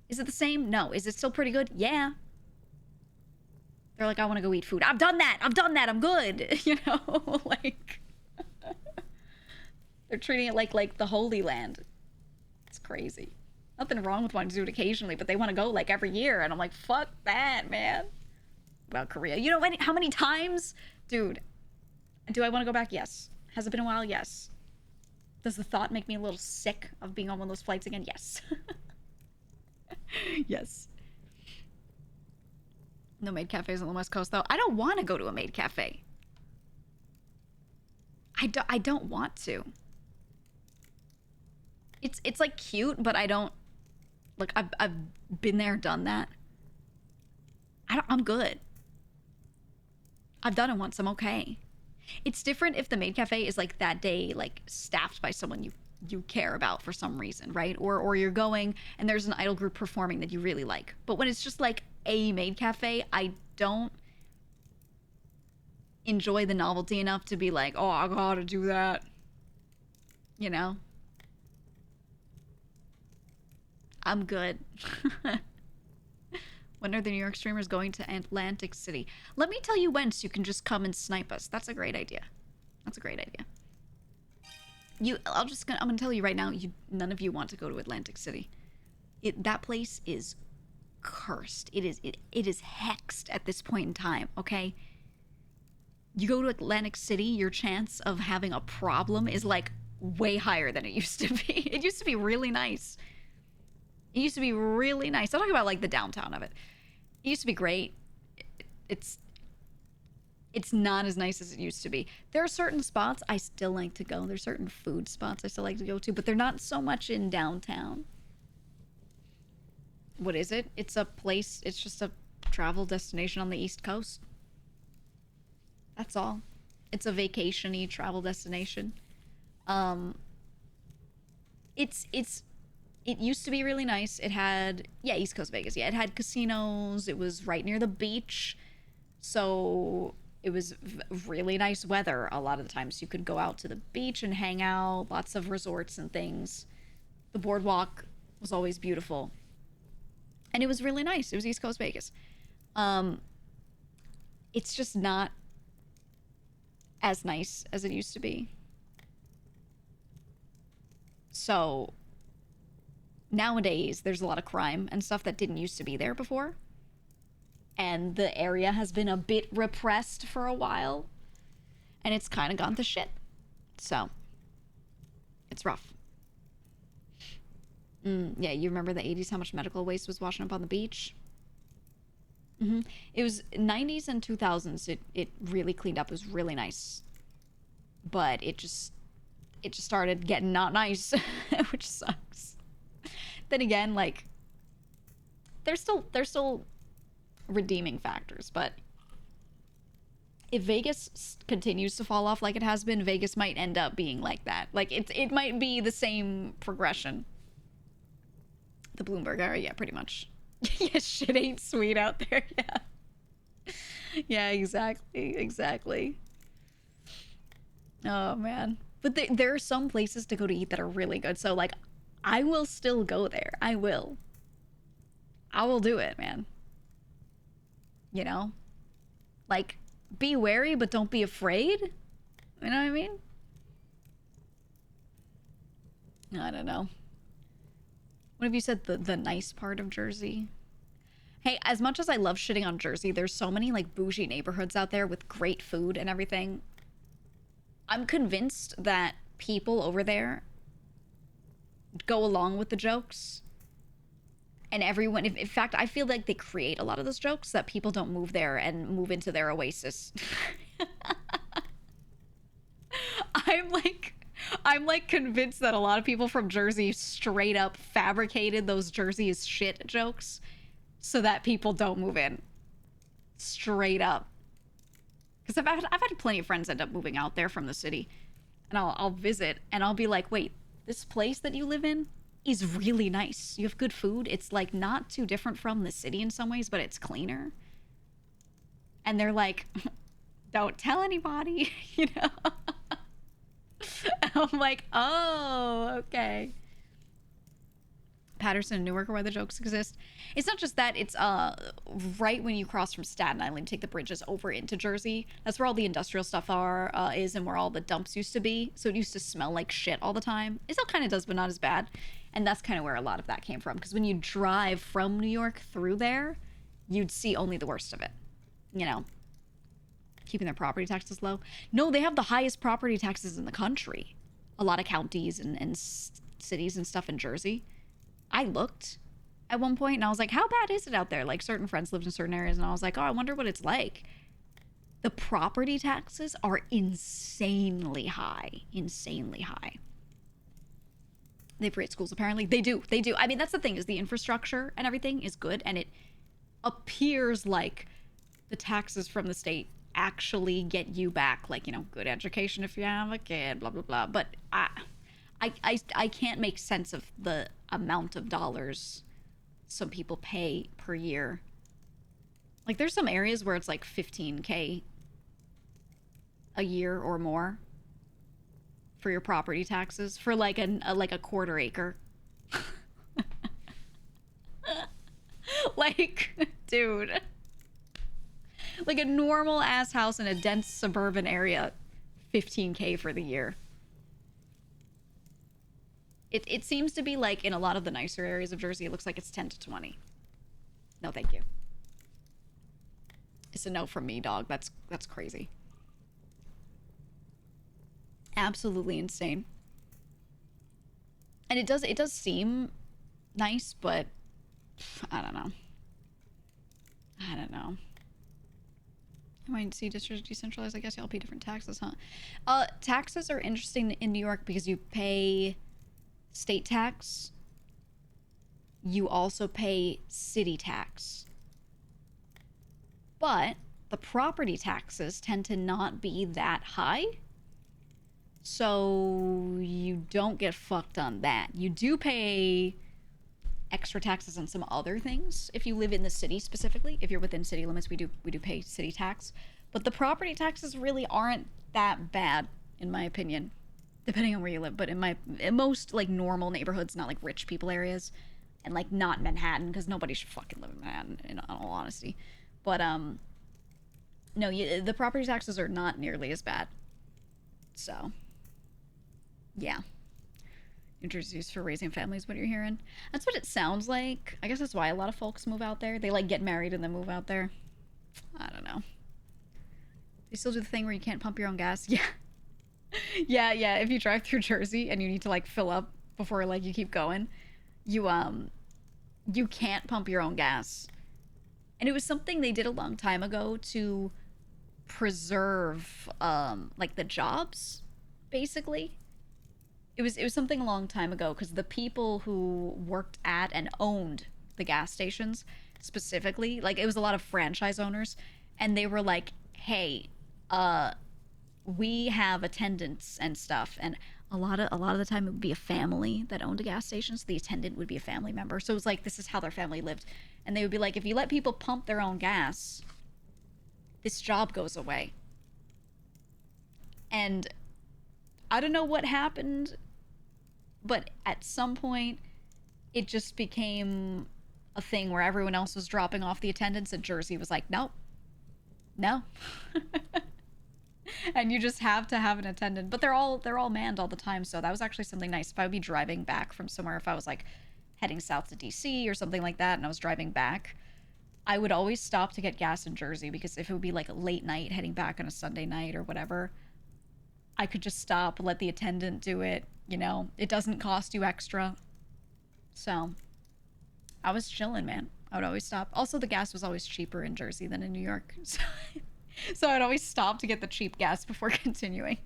Is it the same? No. Is it still pretty good? Yeah. They're like, I want to go eat food. I've done that. I'm good. You know, like, they're treating it like the Holy Land. It's crazy. Nothing wrong with wanting to do it occasionally, but they want to go like every year. And I'm like, fuck that, man. Well, Korea. You know how many times? Dude, do I want to go back? Yes. Has it been a while? Yes. Does the thought make me a little sick of being on one of those flights again? Yes. Yes. No maid cafes on the West Coast, though. I don't want to go to a maid cafe. I don't want to. It's like cute, but I don't, like, I've been there, done that. I'm good. I've done it once. I'm okay. It's different if the maid cafe is like that day, like staffed by someone you care about for some reason, right? Or you're going and there's an idol group performing that you really like. But when it's just like a maid cafe, I don't enjoy the novelty enough to be like, oh, I gotta do that. You know? I'm good. When are the New York streamers going to Atlantic City? Let me tell you when, so you can just come and snipe us. That's a great idea. That's a great idea. I'm gonna tell you right now, none of you want to go to Atlantic City. That place is cursed. It is hexed at this point in time, okay? You go to Atlantic City, your chance of having a problem is like way higher than it used to be. It used to be really nice. It used to be really nice. I'm talking about like the downtown of it. It used to be great. It's it's not as nice as it used to be. There are certain spots I still like to go. There's certain food spots I still like to go to, but they're not so much in downtown. What is it? It's a place, it's just a travel destination on the East Coast. That's all. It's a vacation-y travel destination. Um it's it used to be really nice. It had, yeah, East Coast Vegas. Yeah, it had casinos. It was right near the beach. So it was really nice weather a lot of the times. You could go out to the beach and hang out, lots of resorts and things. The boardwalk was always beautiful. And it was really nice. It was East Coast Vegas. Um, it's just not as nice as it used to be. So nowadays, there's a lot of crime and stuff that didn't used to be there before. And the area has been a bit repressed for a while. And it's kind of gone to shit. So, it's rough. Yeah, you remember the 80s, how much medical waste was washing up on the beach? It was 90s and 2000s. It really cleaned up. It was really nice. But it just started getting not nice, which sucks. Then again, like there's still redeeming factors, but if Vegas continues to fall off like it has been, Vegas might end up being like that. Like it might be the same progression. The Bloomberg area, yeah, pretty much. Yeah, shit ain't sweet out there. Yeah. Yeah, exactly. Oh man. But there are some places to go to eat that are really good. So like I will still go there. I will do it, man. You know? Like be wary but don't be afraid. You know what I mean? I don't know. What have you said, the nice part of Jersey? Hey, as much as I love shitting on Jersey, there's so many like bougie neighborhoods out there with great food and everything. I'm convinced that people over there go along with the jokes. And everyone, in fact, I feel like they create a lot of those jokes so that people don't move there and move into their oasis. I'm like, I'm like convinced that a lot of people from Jersey straight up fabricated those Jersey is shit jokes so that people don't move in. Straight up. Because I've had plenty of friends end up moving out there from the city, and I'll visit and I'll be like, wait, this place that you live in is really nice. You have good food. It's like not too different from the city in some ways, but it's cleaner. And they're like, don't tell anybody, you know? I'm like, oh, okay. Patterson and Newark are where the jokes exist. It's not just that, it's right when you cross from Staten Island, take the bridges over into Jersey. That's where all the industrial stuff is and where all the dumps used to be. So it used to smell like shit all the time. It still kind of does, but not as bad. And that's kind of where a lot of that came from. Because when you drive from New York through there, you'd see only the worst of it. You know, keeping their property taxes low. No, they have the highest property taxes in the country. A lot of counties and cities and stuff in Jersey. I looked at one point and I was like, how bad is it out there? Like certain friends lived in certain areas and I was like, oh, I wonder what it's like. The property taxes are insanely high. Insanely high. They have great schools, apparently. They do. I mean, that's the thing, is the infrastructure and everything is good, and it appears like the taxes from the state actually get you back, like, you know, good education if you have a kid, blah, blah, blah. But I can't make sense of the amount of dollars some people pay per year. Like, there's some areas where it's like $15K a year or more for your property taxes for like a quarter acre. Like, dude, like a normal ass house in a dense suburban area, $15K for the year. It seems to be like in a lot of the nicer areas of Jersey, it looks like it's 10 to 20. No, thank you. It's a no from me, dog. That's crazy. Absolutely insane. And it does seem nice, but I don't know. I don't know. I might see districts decentralized. I guess y'all pay different taxes, huh? Taxes are interesting in New York because you pay state tax. You also pay city tax. But the property taxes tend to not be that high. So you don't get fucked on that. You do pay extra taxes on some other things if you live in the city specifically. If you're within city limits, we do pay city tax. But the property taxes really aren't that bad, in my opinion, depending on where you live. But in most like normal neighborhoods, not like rich people areas, and like not Manhattan, because nobody should fucking live in Manhattan, in all honesty. But no, the property taxes are not nearly as bad. So yeah. New Jersey's for raising families, what you're hearing. That's what it sounds like. I guess that's why a lot of folks move out there. They like get married and then move out there. I don't know. They still do the thing where you can't pump your own gas. Yeah. Yeah. If you drive through Jersey and you need to like fill up before like you keep going, you can't pump your own gas. And it was something they did a long time ago to preserve like the jobs, basically. It was something a long time ago because the people who worked at and owned the gas stations specifically, like it was a lot of franchise owners, and they were like, "Hey, we have attendants and stuff," and a lot of the time it would be a family that owned a gas station, so the attendant would be a family member. So it was like this is how their family lived, and they would be like, "If you let people pump their own gas, this job goes away." And I don't know what happened, but at some point it just became a thing where everyone else was dropping off the attendance and Jersey was like, nope, no. And you just have to have an attendant, but they're all manned all the time, so that was actually something nice. If I would be driving back from somewhere, if I was like heading south to DC or something like that and I was driving back, I would always stop to get gas in Jersey because if it would be like a late night heading back on a Sunday night or whatever, I could just stop, let the attendant do it. It doesn't cost you extra. So I was chilling, man. I would always stop. Also, the gas was always cheaper in Jersey than in New York. So I'd always stop to get the cheap gas before continuing.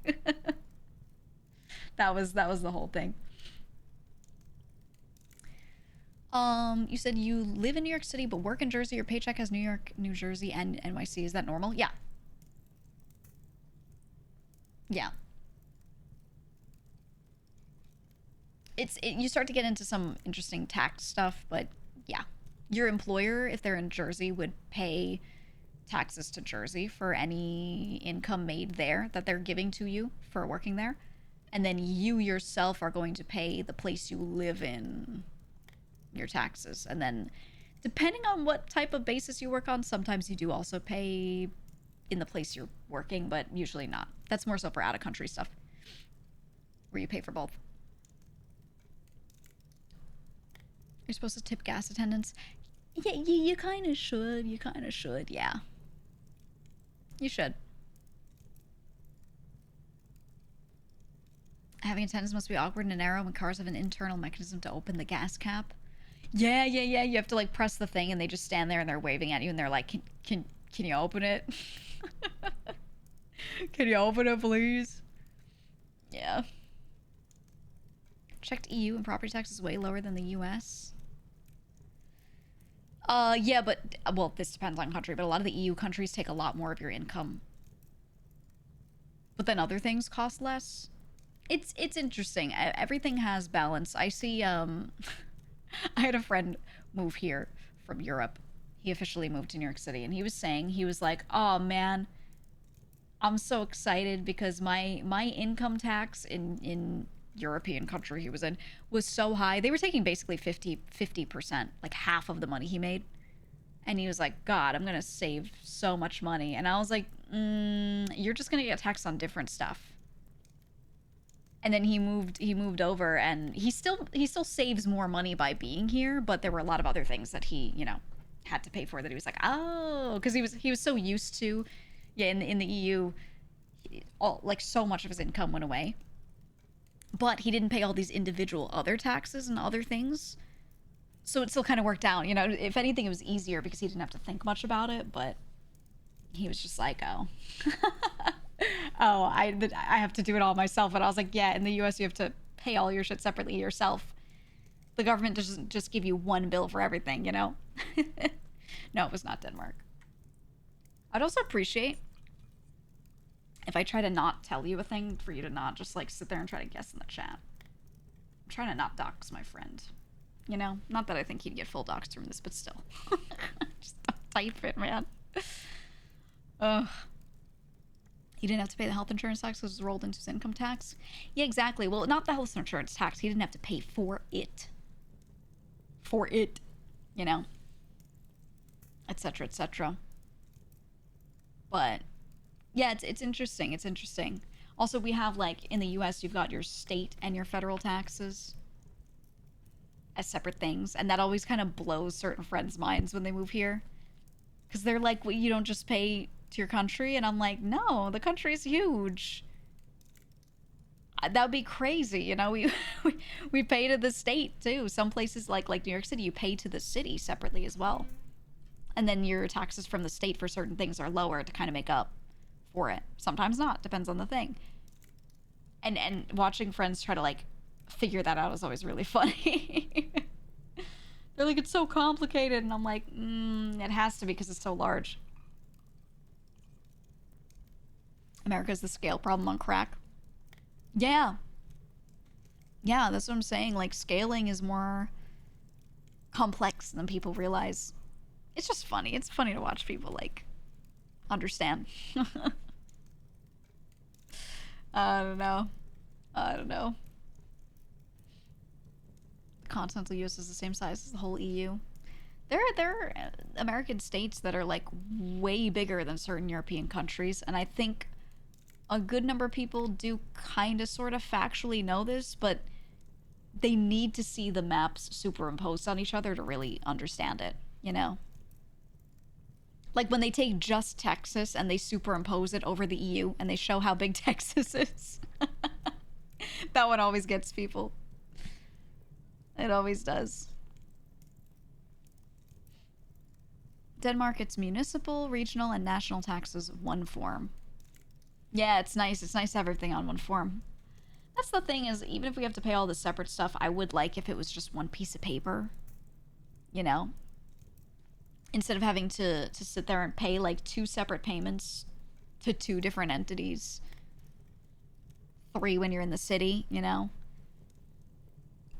That was the whole thing. You said you live in New York City but work in Jersey. Your paycheck has New York, New Jersey, and NYC. Is that normal? Yeah. Yeah. You start to get into some interesting tax stuff, but yeah. Your employer, if they're in Jersey, would pay taxes to Jersey for any income made there that they're giving to you for working there. And then you yourself are going to pay the place you live in your taxes. And then depending on what type of basis you work on, sometimes you do also pay in the place you're working, but usually not. That's more so for out of country stuff where you pay for both. You're supposed to tip gas attendants. Yeah, you kind of should. You kind of should, yeah. You should. Having attendants must be awkward and narrow when cars have an internal mechanism to open the gas cap. Yeah. You have to like press the thing and they just stand there and they're waving at you and they're like, can you open it? Can you open it, please? Yeah. Checked EU and property tax is way lower than the US. Yeah, but well, this depends on country, but a lot of the EU countries take a lot more of your income. But then other things cost less. It's interesting. Everything has balance. I see I had a friend move here from Europe. He officially moved to New York City and he was saying he was like, "Oh man, I'm so excited because my income tax in European country he was in was so high. They were taking basically 50%, like half of the money he made." And he was like, "God, I'm gonna save so much money." And I was like, "You're just gonna get taxed on different stuff." And then he moved over and he still saves more money by being here, but there were a lot of other things that he, had to pay for that he was like, "Oh," because he was so used to, yeah, in the EU, like so much of his income went away. But he didn't pay all these individual other taxes and other things. So it still kind of worked out. You know, if anything, it was easier because he didn't have to think much about it. But he was just like, oh, oh, I have to do it all myself. And I was like, yeah, in the U.S. you have to pay all your shit separately yourself. The government doesn't just give you one bill for everything, you know? No, it was not Denmark. I'd also appreciate if I try to not tell you a thing for you to not just like sit there and try to guess in the chat. I'm trying to not dox my friend. You know? Not that I think he'd get full doxed from this, but still. Just don't type it, man. Ugh. He didn't have to pay the health insurance tax because it was rolled into his income tax. Yeah, exactly. Well, not the health insurance tax. He didn't have to pay for it. For it. You know? Etc., etc. But, yeah, it's interesting. It's interesting. Also, we have, like, in the U.S., you've got your state and your federal taxes as separate things. And that always kind of blows certain friends' minds when they move here. Because they're like, well, you don't just pay to your country? And I'm like, no, the country's huge. That would be crazy, you know? We pay to the state, too. Some places, like New York City, you pay to the city separately as well. And then your taxes from the state for certain things are lower to kind of make up for it. Sometimes not. Depends on the thing. And watching friends try to, like, figure that out is always really funny. They're like, it's so complicated. And I'm like, it has to be because it's so large. America's the scale problem on crack. Yeah. Yeah, that's what I'm saying. Like, scaling is more complex than people realize. It's just funny. It's funny to watch people, like, understand. I don't know. I don't know. The continental US is the same size as the whole EU. There are American states that are, like, way bigger than certain European countries, and I think a good number of people do kind of sort of factually know this, but they need to see the maps superimposed on each other to really understand it, you know? Like when they take just Texas and they superimpose it over the EU and they show how big Texas is. That one always gets people. It always does. Denmark, it's municipal, regional, and national taxes one form. Yeah, it's nice. It's nice to have everything on one form. That's the thing is, even if we have to pay all this separate stuff, I would like if it was just one piece of paper. You know? Instead of having to sit there and pay, like, 2 separate payments to 2 different entities. 3 when you're in the city, you know?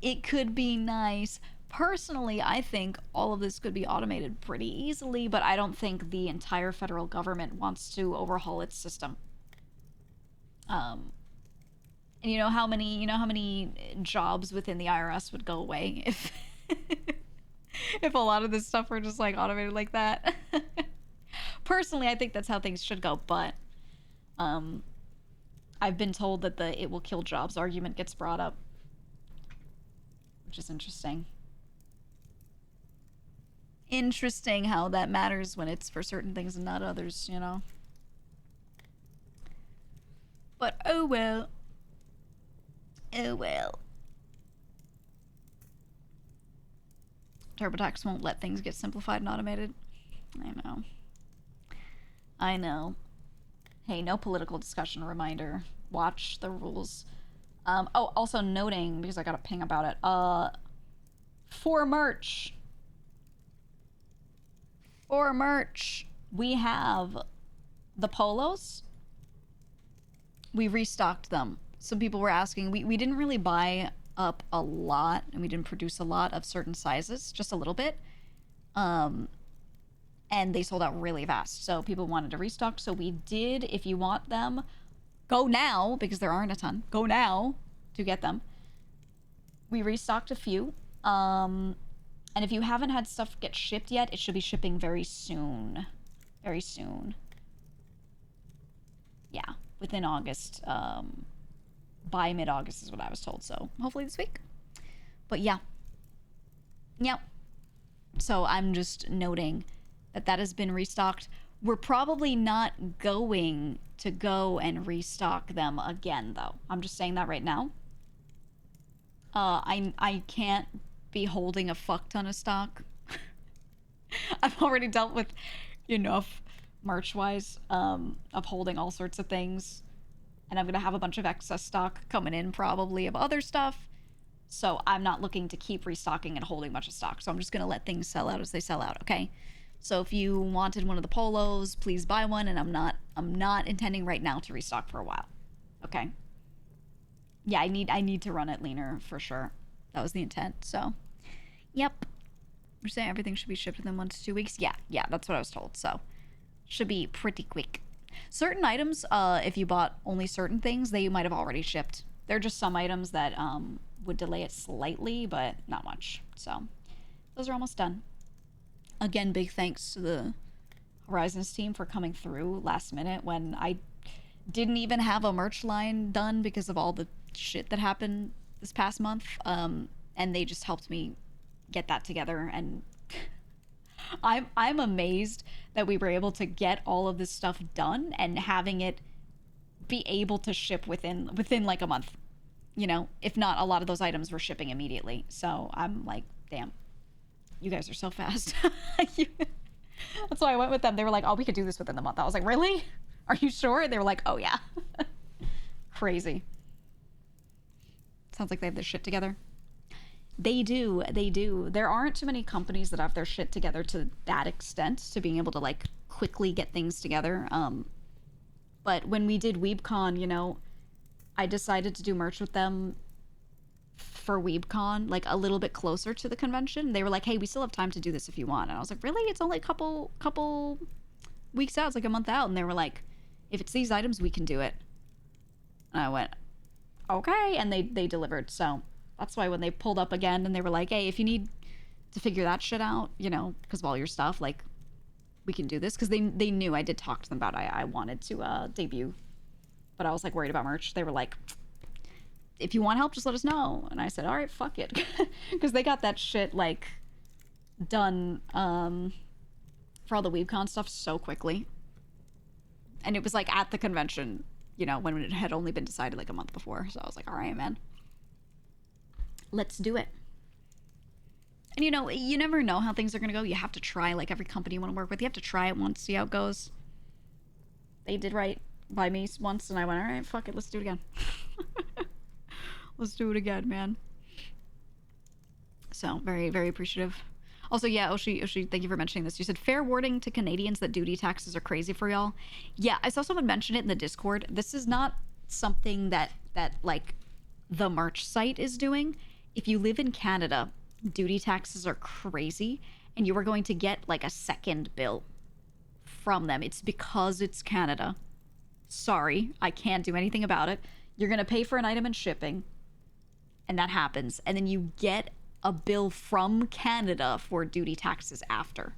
It could be nice. Personally, I think all of this could be automated pretty easily, but I don't think the entire federal government wants to overhaul its system. And you know how many jobs within the IRS would go away if if a lot of this stuff were just like automated like that. Personally, I think that's how things should go, but I've been told that the it will kill jobs argument gets brought up, which is interesting. Interesting how that matters when it's for certain things and not others, you know? But oh well. Oh well. TurboTax won't let things get simplified and automated. I know. I know. Hey, no political discussion reminder. Watch the rules. Oh, also noting, because I got a ping about it, for merch. For merch, we have the polos. We restocked them. Some people were asking. We didn't really buy up a lot, and we didn't produce a lot of certain sizes, just a little bit. And they sold out really fast. So people wanted to restock. So we did. If you want them, go now, because there aren't a ton. Go now to get them. We restocked a few. And if you haven't had stuff get shipped yet, it should be shipping very soon. Very soon. Yeah, within August. By mid-August is what I was told. So hopefully this week. But yeah. Yep. So I'm just noting that that has been restocked. We're probably not going to go and restock them again, though. I'm just saying that right now. I can't be holding a fuck ton of stock. I've already dealt with enough merch wise of holding all sorts of things. And I'm going to have a bunch of excess stock coming in probably of other stuff. So I'm not looking to keep restocking and holding a bunch of stock. So I'm just going to let things sell out as they sell out, okay? So if you wanted one of the polos, please buy one, and I'm not intending right now to restock for a while. Okay? Yeah, I need to run it leaner for sure. That was the intent. So, yep. We're saying everything should be shipped within 1 to 2 weeks. Yeah, that's what I was told. So, should be pretty quick. Certain items, if you bought only certain things, they might have already shipped. There are just some items that would delay it slightly, but not much. So, those are almost done. Again, big thanks to the Horizons team for coming through last minute when I didn't even have a merch line done because of all the shit that happened this past month. And they just helped me get that together, and I'm amazed that we were able to get all of this stuff done and having it be able to ship within like a month. You know, if not, a lot of those items were shipping immediately. So I'm like, damn, you guys are so fast. That's why I went with them. They were like, oh, we could do this within the month. I was like, really? Are you sure? And they were like, oh yeah. Crazy. Sounds like they have their shit together. They do. There aren't too many companies that have their shit together to that extent, to being able to like quickly get things together. But when we did WeebCon, you know, I decided to do merch with them for WeebCon, like a little bit closer to the convention. They were like, hey, we still have time to do this if you want. And I was like, really? It's only a couple weeks out. It's like a month out. And they were like, if it's these items, we can do it. And I went, okay. And they delivered. So that's why when they pulled up again and they were like, hey, if you need to figure that shit out, you know, because of all your stuff, like, we can do this. Because they knew I did talk to them about I wanted to debut. But I was, like, worried about merch. They were like, if you want help, just let us know. And I said, all right, fuck it. Because they got that shit, like, done for all the WeebCon stuff so quickly. And it was, like, at the convention, you know, when it had only been decided, like, a month before. So I was like, all right, man. Let's do it. And, you know, you never know how things are going to go. You have to try, like, every company you want to work with. You have to try it once, see how it goes. They did right by me once, and I went, all right, fuck it, let's do it again. Let's do it again, man. So, very, very appreciative. Also, yeah, Oshi, thank you for mentioning this. You said, fair warning to Canadians that duty taxes are crazy for y'all. Yeah, I saw someone mention it in the Discord. This is not something that like, the merch site is doing. If you live in Canada, duty taxes are crazy, and you are going to get, like, a second bill from them. It's because it's Canada. Sorry, I can't do anything about it. You're going to pay for an item in shipping, and that happens. And then you get a bill from Canada for duty taxes after.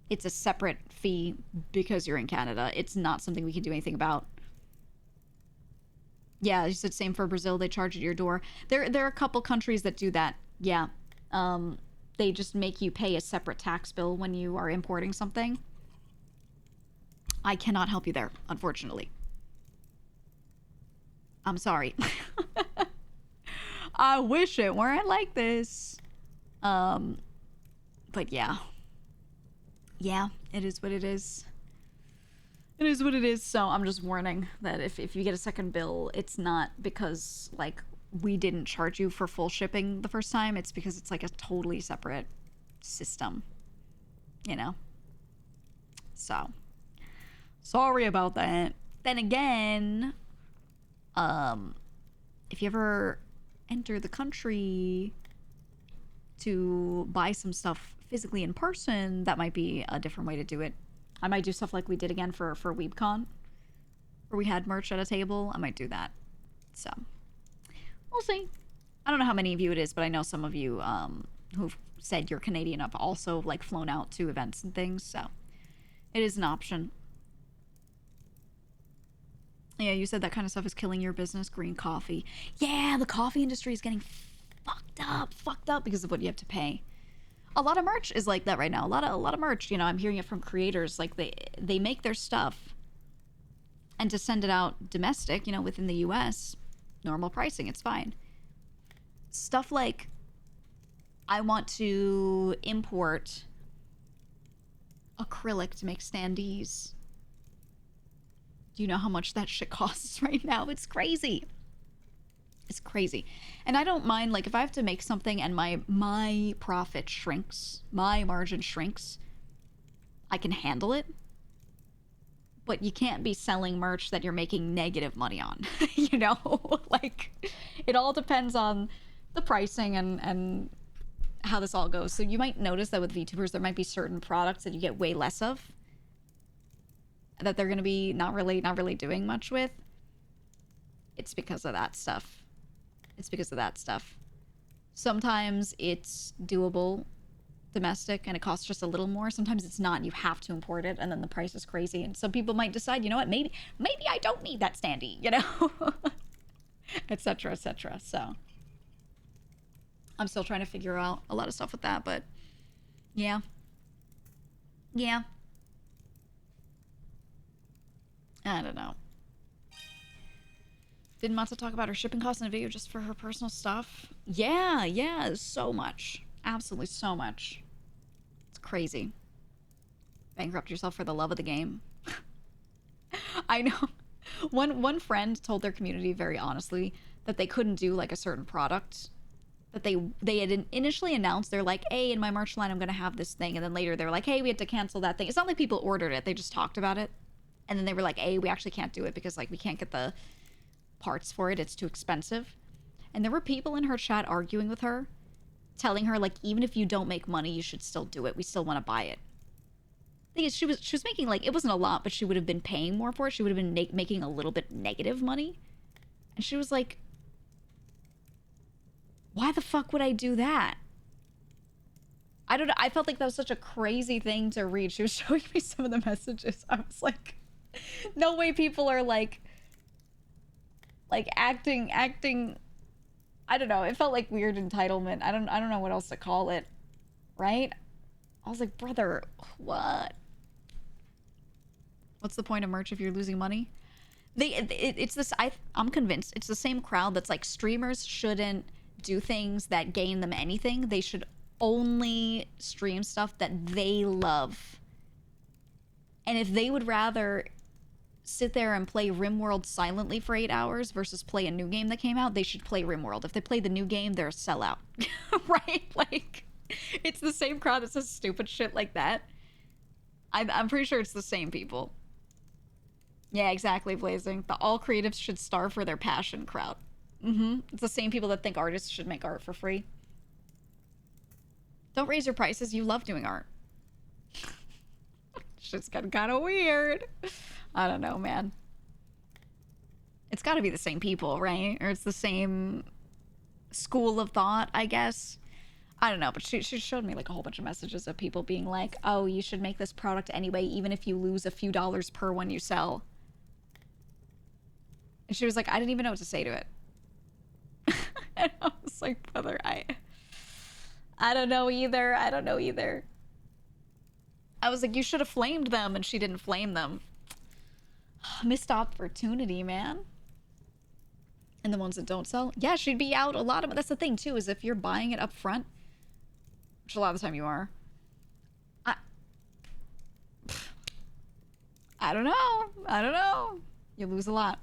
It's a separate fee because you're in Canada. It's not something we can do anything about. Yeah, you said same for Brazil. They charge at your door. There are a couple countries that do that. Yeah. They just make you pay a separate tax bill when you are importing something. I cannot help you there, unfortunately. I'm sorry. I wish it weren't like this. But yeah. Yeah, it is what it is. It is what it is. So I'm just warning that if you get a second bill, it's not because, like, we didn't charge you for full shipping the first time. It's because it's, like, a totally separate system. You know? So, sorry about that. Then again, if you ever enter the country to buy some stuff physically in person, that might be a different way to do it. I might do stuff like we did again for WeebCon, where we had merch at a table. I might do that. So, we'll see. I don't know how many of you it is, but I know some of you who've said you're Canadian have also, like, flown out to events and things, so it is an option. Yeah, you said that kind of stuff is killing your business. Green coffee. Yeah, the coffee industry is getting fucked up because of what you have to pay. A lot of merch is like that right now. A lot of merch, you know, I'm hearing it from creators. Like, they make their stuff, and to send it out domestic, you know, within the US, normal pricing, it's fine. Stuff like I want to import acrylic to make standees. Do you know how much that shit costs right now? It's crazy. It's crazy. And I don't mind, like, if I have to make something and my profit shrinks, my margin shrinks, I can handle it. But you can't be selling merch that you're making negative money on. You know? Like, it all depends on the pricing and how this all goes. So you might notice that with VTubers, there might be certain products that you get way less of, that they're going to be not really doing much with. It's because of that stuff. It's because of that stuff. Sometimes it's doable domestic and it costs just a little more. Sometimes it's not. You have to import it and then the price is crazy. And some people might decide, you know what, maybe I don't need that standee, you know? Etc., etc. So I'm still trying to figure out a lot of stuff with that, but yeah. Yeah. I don't know. Didn't Matsu talk about her shipping costs in a video just for her personal stuff? Yeah, so much. Absolutely so much. It's crazy. Bankrupt yourself for the love of the game. I know. One friend told their community very honestly that they couldn't do like a certain product that they had initially announced. They're like, hey, in my merch line I'm gonna have this thing, and then later they're like, hey, we had to cancel that thing. It's not like people ordered it, they just talked about it, and then they were like, hey, we actually can't do it because like we can't get the parts for it, it's too expensive. And there were people in her chat arguing with her, telling her like, even if you don't make money, you should still do it, we still want to buy it. The thing is, she was making like, it wasn't a lot, but she would have been paying more for it. She would have been making a little bit negative money, and she was like, why the fuck would I do that? I don't know. I felt like that was such a crazy thing to read. She was showing me some of the messages. I was like, no way people are like acting. I don't know. It felt like weird entitlement. I don't know what else to call it. Right? I was like, brother, what? What's the point of merch if you're losing money? It's this. I'm convinced it's the same crowd that's like, streamers shouldn't do things that gain them anything. They should only stream stuff that they love. And if they would rather sit there and play RimWorld silently for 8 hours versus play a new game that came out, they should play RimWorld. If they play the new game, they're a sellout. Right? Like, it's the same crowd that says stupid shit like that. I'm pretty sure it's the same people. Yeah, exactly, Blazing. The all creatives should starve for their passion crowd. It's the same people that think artists should make art for free. Don't raise your prices. You love doing art. Shit's getting kind of weird. I don't know, man. It's got to be the same people, right? Or it's the same school of thought, I guess. I don't know, but she showed me like a whole bunch of messages of people being like, oh, you should make this product anyway, even if you lose a few dollars per one you sell. And she was like, I didn't even know what to say to it. And I was like, brother, I don't know either. I don't know either. I was like, you should have flamed them, and she didn't flame them. Missed opportunity, man. And the ones that don't sell, yeah, she'd be out a lot of. That's the thing too, is if you're buying it up front, which a lot of the time you are. I don't know. I don't know. You lose a lot.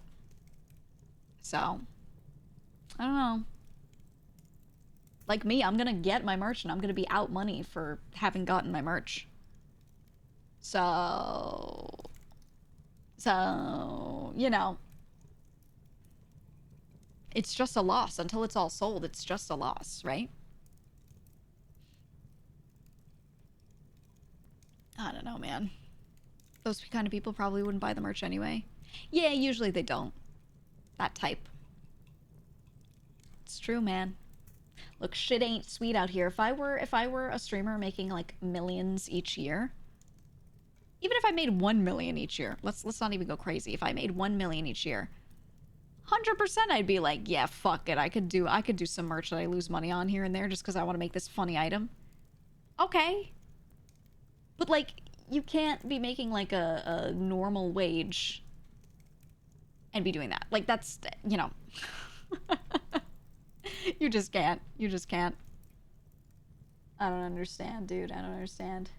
So, I don't know. Like me, I'm gonna get my merch and I'm gonna be out money for having gotten my merch. So, you know, it's just a loss. Until it's all sold, it's just a loss, right? I don't know, man. Those kind of people probably wouldn't buy the merch anyway. Yeah, usually they don't. That type. It's true, man. Look, shit ain't sweet out here. If I were a streamer making like millions each year, even if I made 1 million each year, let's not even go crazy. If I made 1 million each year, 100% I'd be like, yeah, fuck it. I could do some merch that I lose money on here and there just because I want to make this funny item. Okay. But like, you can't be making like a normal wage and be doing that. Like, that's, you know. You just can't. You just can't. I don't understand, dude. I don't understand.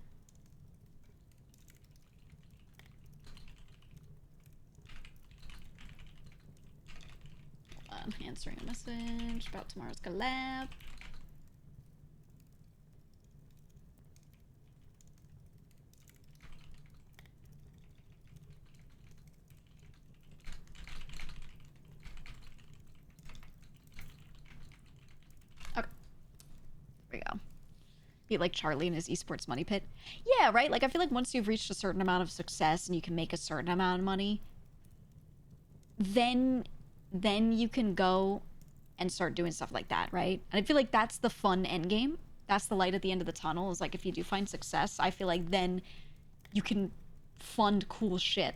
Hold on, answering a message about tomorrow's collab. Okay, there we go. Be like Charlie in his esports money pit. Yeah, right? Like, I feel like once you've reached a certain amount of success and you can make a certain amount of money, then you can go and start doing stuff like that, right? And I feel like that's the fun end game. That's the light at the end of the tunnel, is like if you do find success, I feel like then you can fund cool shit.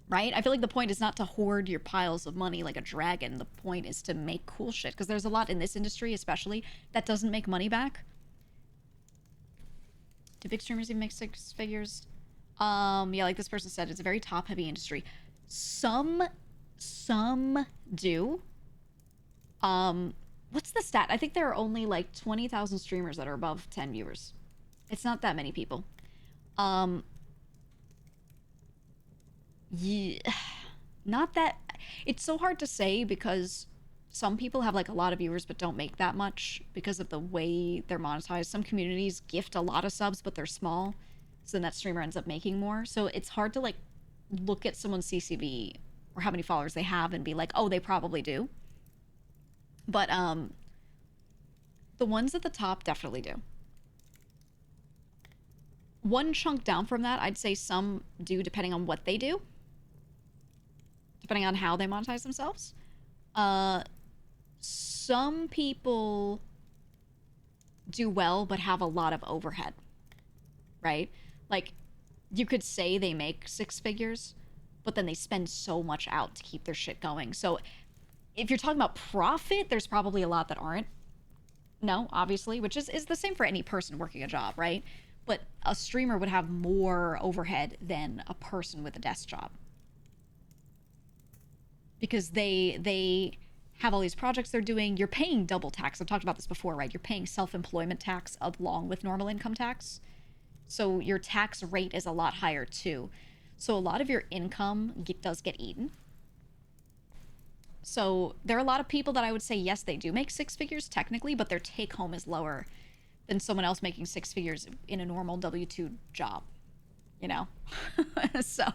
Right? I feel like the point is not to hoard your piles of money like a dragon. The point is to make cool shit. Because there's a lot in this industry, especially, that doesn't make money back. Do big streamers even make six figures? Yeah, like this person said, it's a very top-heavy industry. Some do. What's the stat? I think there are only like 20,000 streamers that are above 10 viewers. It's not that many people. Yeah, not that. It's so hard to say because some people have like a lot of viewers but don't make that much because of the way they're monetized. Some communities gift a lot of subs but they're small, so then that streamer ends up making more. So it's hard to like look at someone's CCV or how many followers they have and be like, oh, they probably do. But the ones at the top definitely do. One chunk down from that, I'd say some do depending on what they do, depending on how they monetize themselves. Some people do well but have a lot of overhead, right? Like, you could say they make six figures, but then they spend so much out to keep their shit going. So if you're talking about profit, there's probably a lot that aren't. No, obviously, which is the same for any person working a job, right? But a streamer would have more overhead than a person with a desk job. Because they have all these projects they're doing. You're paying double tax. I've talked about this before, right? You're paying self-employment tax along with normal income tax. So your tax rate is a lot higher too. So a lot of your income does get eaten. So there are a lot of people that I would say, yes, they do make six figures technically, but their take home is lower than someone else making six figures in a normal W-2 job, you know? So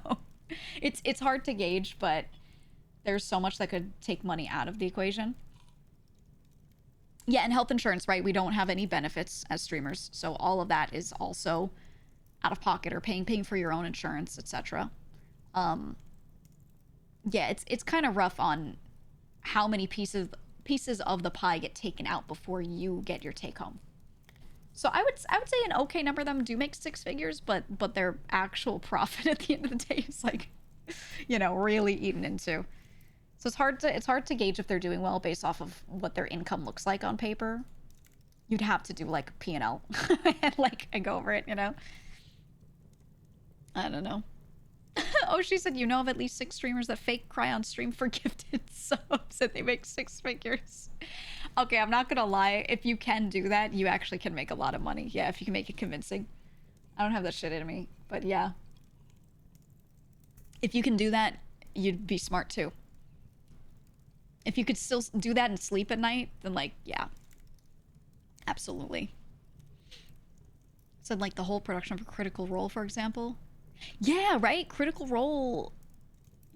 it's hard to gauge, but there's so much that could take money out of the equation. Yeah, and health insurance, right? We don't have any benefits as streamers, so all of that is also out of pocket or paying for your own insurance, etc. Yeah, it's kind of rough on how many pieces of the pie get taken out before you get your take home. So I would say an okay number of them do make six figures, but their actual profit at the end of the day is like, you know, really eaten into. So it's hard to gauge if they're doing well based off of what their income looks like on paper. You'd have to do like P&L and go over it, you know. I don't know. Oh, she said, you know of at least 6 streamers that fake cry on stream for gifted subs and they make 6 figures. Okay, I'm not gonna lie. If you can do that, you actually can make a lot of money. Yeah, if you can make it convincing. I don't have that shit in me, but yeah. If you can do that, you'd be smart too. If you could still do that and sleep at night, then like, yeah. Absolutely. Said like the whole production of a Critical Role, for example. Yeah, right? Critical Role.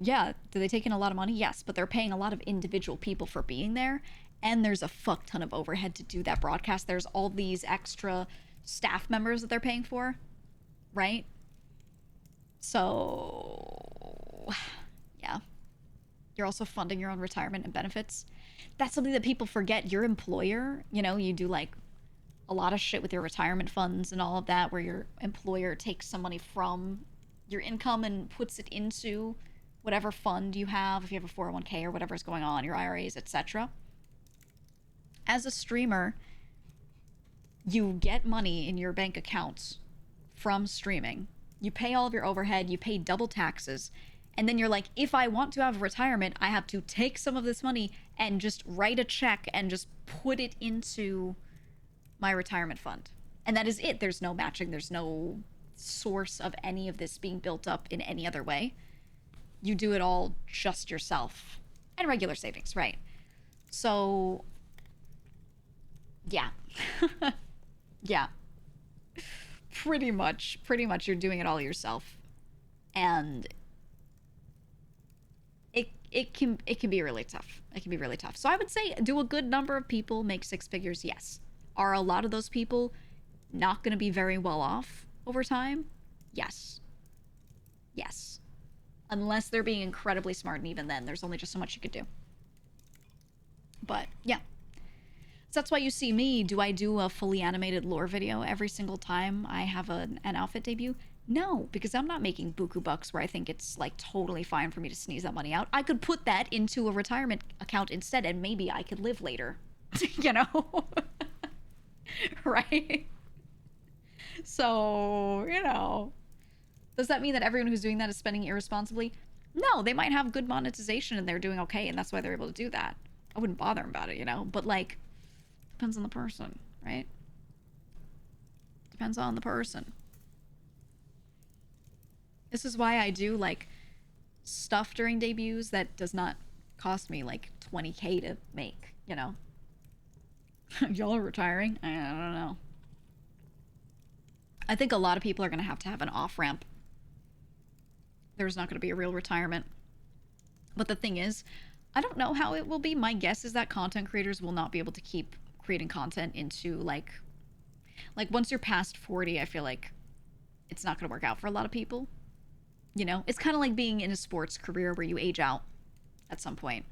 Yeah, do they take in a lot of money? Yes, but they're paying a lot of individual people for being there. And there's a fuck ton of overhead to do that broadcast. There's all these extra staff members that they're paying for, right? So, yeah. You're also funding your own retirement and benefits. That's something that people forget. Your employer, you know, you do like a lot of shit with your retirement funds and all of that, where your employer takes some money from your income and puts it into whatever fund you have, if you have a 401k or whatever's going on, your IRAs, etc. As a streamer, you get money in your bank accounts from streaming. You pay all of your overhead, you pay double taxes, and then you're like, if I want to have a retirement, I have to take some of this money and just write a check and just put it into my retirement fund. And that is it. There's no matching. There's no source of any of this being built up in any other way. You do it all just yourself. And regular savings, right? So, yeah. Yeah. Pretty much you're doing it all yourself. And it can be really tough. It can be really tough. So I would say, do a good number of people make six figures? Yes. Are a lot of those people not going to be very well off over time? Yes. Yes. Unless they're being incredibly smart, and even then, there's only just so much you could do. But yeah. So that's why you see me. Do I do a fully animated lore video every single time I have an outfit debut? No, because I'm not making buku bucks where I think it's like totally fine for me to sneeze that money out. I could put that into a retirement account instead, and maybe I could live later. You know? Right? So, you know. Does that mean that everyone who's doing that is spending irresponsibly? No, they might have good monetization and they're doing okay, and that's why they're able to do that. I wouldn't bother them about it, you know? But, like, depends on the person, right? Depends on the person. This is why I do, like, stuff during debuts that does not cost me, like, 20K to make, you know? Y'all are retiring? I don't know. I think a lot of people are going to have an off-ramp. There's not going to be a real retirement. But the thing is, I don't know how it will be. My guess is that content creators will not be able to keep creating content into, like once you're past 40, I feel like it's not going to work out for a lot of people. You know, it's kind of like being in a sports career where you age out at some point.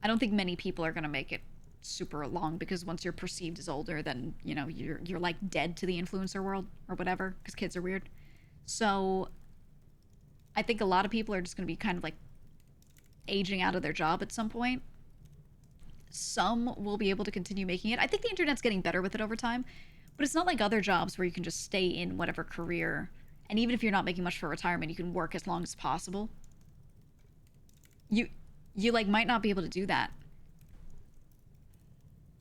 I don't think many people are going to make it super long, because once you're perceived as older, then, you know, you're like dead to the influencer world or whatever, because kids are weird. So I think a lot of people are just going to be kind of like aging out of their job at some point. Some will be able to continue making it. I think the internet's getting better with it over time, but it's not like other jobs where you can just stay in whatever career, and even if you're not making much for retirement, you can work as long as possible. You like might not be able to do that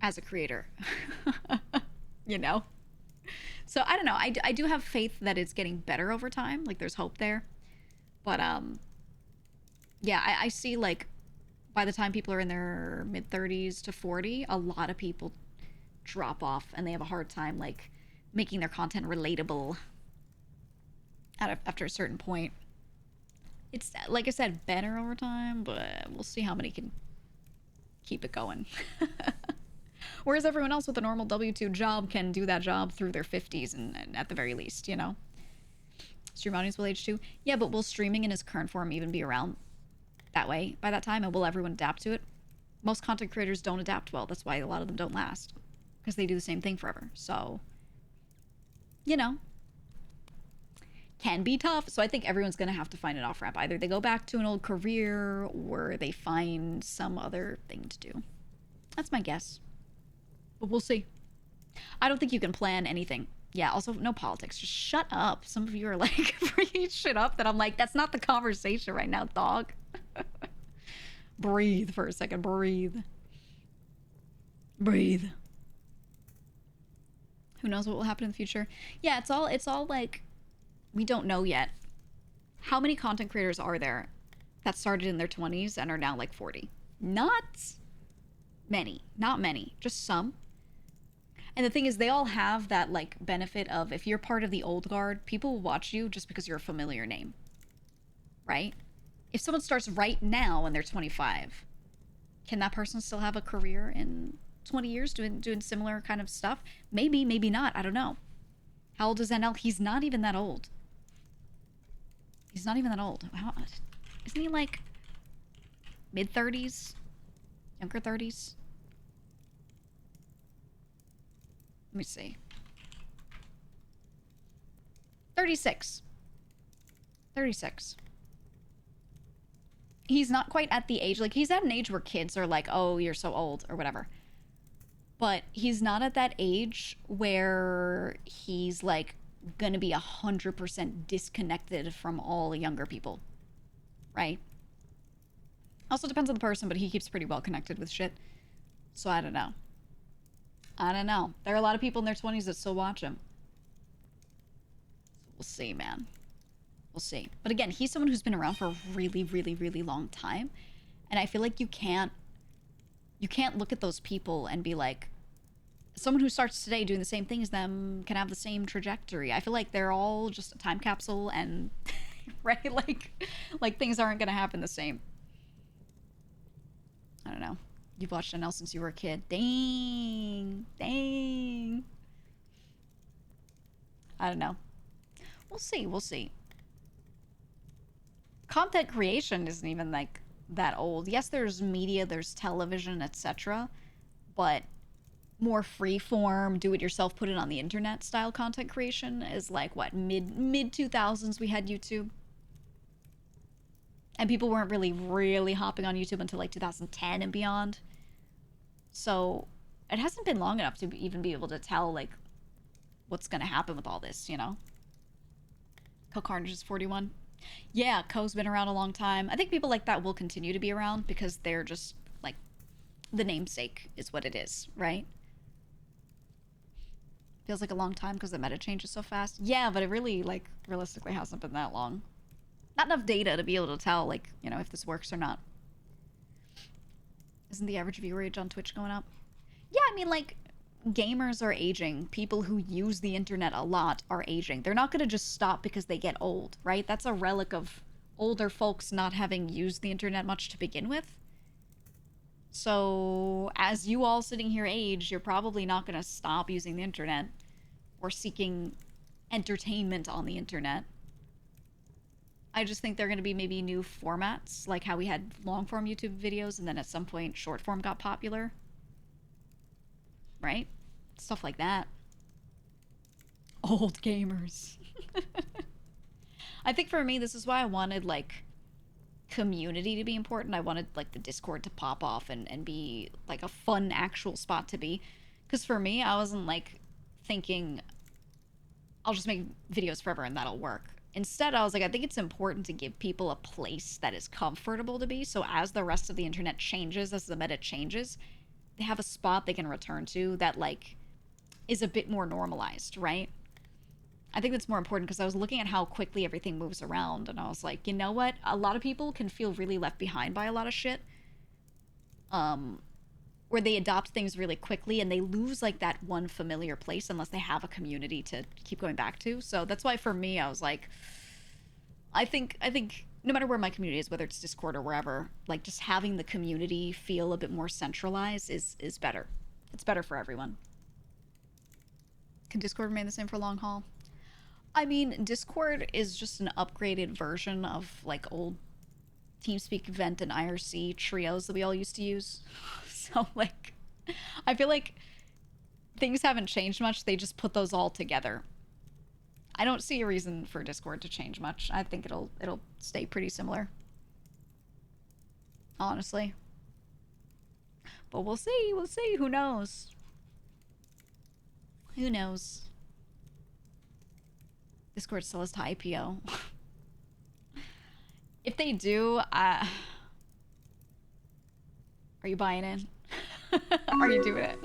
as a creator. You know? So I don't know. I do have faith that it's getting better over time. Like, there's hope there. But yeah, I see, like, by the time people are in their mid-30s to 40, a lot of people drop off and they have a hard time, like, making their content relatable after a certain point. It's, like I said, better over time, but we'll see how many can keep it going. Whereas everyone else with a normal W-2 job can do that job through their 50s and at the very least, you know? Stream audience will age too. Yeah, but will streaming in its current form even be around that way by that time? And will everyone adapt to it? Most content creators don't adapt well. That's why a lot of them don't last. Because they do the same thing forever. So, you know, can be tough. So I think everyone's going to have to find an off-ramp. Either they go back to an old career or they find some other thing to do. That's my guess. But we'll see. I don't think you can plan anything. Yeah, also, no politics. Just shut up. Some of you are, like, bringing shit up that I'm like, that's not the conversation right now, dog. Breathe for a second. Breathe. Breathe. Who knows what will happen in the future? Yeah, it's all like, we don't know yet. How many content creators are there that started in their 20s and are now, like, 40? Not many. Not many. Just some. And the thing is, they all have that, like, benefit of, if you're part of the old guard, people will watch you just because you're a familiar name. Right? If someone starts right now and they're 25, can that person still have a career in 20 years doing similar kind of stuff? Maybe, maybe not. I don't know. How old is NL? He's not even that old. He's not even that old. Isn't he, like, mid-30s? Younger 30s? Let me see. 36. 36. He's not quite at the age, like, he's at an age where kids are like, oh, you're so old, or whatever. But he's not at that age where he's, like, gonna be 100% disconnected from all younger people. Right? Also depends on the person, but he keeps pretty well connected with shit. So I don't know. I don't know. There are a lot of people in their 20s that still watch him. We'll see, man. We'll see. But again, he's someone who's been around for a really, really, really long time. And I feel like you can't look at those people and be like, someone who starts today doing the same thing as them can have the same trajectory. I feel like they're all just a time capsule and right, like things aren't gonna happen the same. I don't know. You've watched NL since you were a kid. Dang. Dang. I don't know. We'll see. We'll see. Content creation isn't even like that old. Yes, there's media, there's television, etc. But more free form, do it yourself, put it on the internet style content creation is like what, mid 2000s we had YouTube. And people weren't really hopping on YouTube until like 2010 and beyond. So it hasn't been long enough to even be able to tell like what's gonna happen with all this, you know? Co Carnage is 41. Yeah, Co's been around a long time. I think people like that will continue to be around because they're just like the namesake is what it is, right? Feels like a long time because the meta changes so fast. Yeah, but it really, like, realistically hasn't been that long. Not enough data to be able to tell, like, you know, if this works or not. Isn't the average viewer age on Twitch going up? Yeah, I mean, like, gamers are aging. People who use the internet a lot are aging. They're not going to just stop because they get old, right? That's a relic of older folks not having used the internet much to begin with. So, as you all sitting here age, you're probably not going to stop using the internet or seeking entertainment on the internet. I just think there are going to be maybe new formats, like how we had long form YouTube videos and then at some point short form got popular. Right? Stuff like that. Old gamers. I think for me, this is why I wanted, like, community to be important. I wanted, like, the Discord to pop off and be, like, a fun actual spot to be. Because for me, I wasn't, like, thinking, I'll just make videos forever and that'll work. Instead, I was like, I think it's important to give people a place that is comfortable to be. So as the rest of the internet changes, as the meta changes, they have a spot they can return to that, like, is a bit more normalized, right? I think that's more important because I was looking at how quickly everything moves around and I was like, you know what? A lot of people can feel really left behind by a lot of shit. Where they adopt things really quickly and they lose like that one familiar place unless they have a community to keep going back to. So that's why for me, I was like, I think no matter where my community is, whether it's Discord or wherever, like just having the community feel a bit more centralized is better. It's better for everyone. Can Discord remain the same for long haul? I mean, Discord is just an upgraded version of like old TeamSpeak, Vent, and IRC trios that we all used to use. So, like, I feel like things haven't changed much. They just put those all together. I don't see a reason for Discord to change much. I think it'll stay pretty similar. Honestly. But we'll see. We'll see. Who knows? Who knows? Discord still has to IPO. If they do, are you buying in? Are you doing it?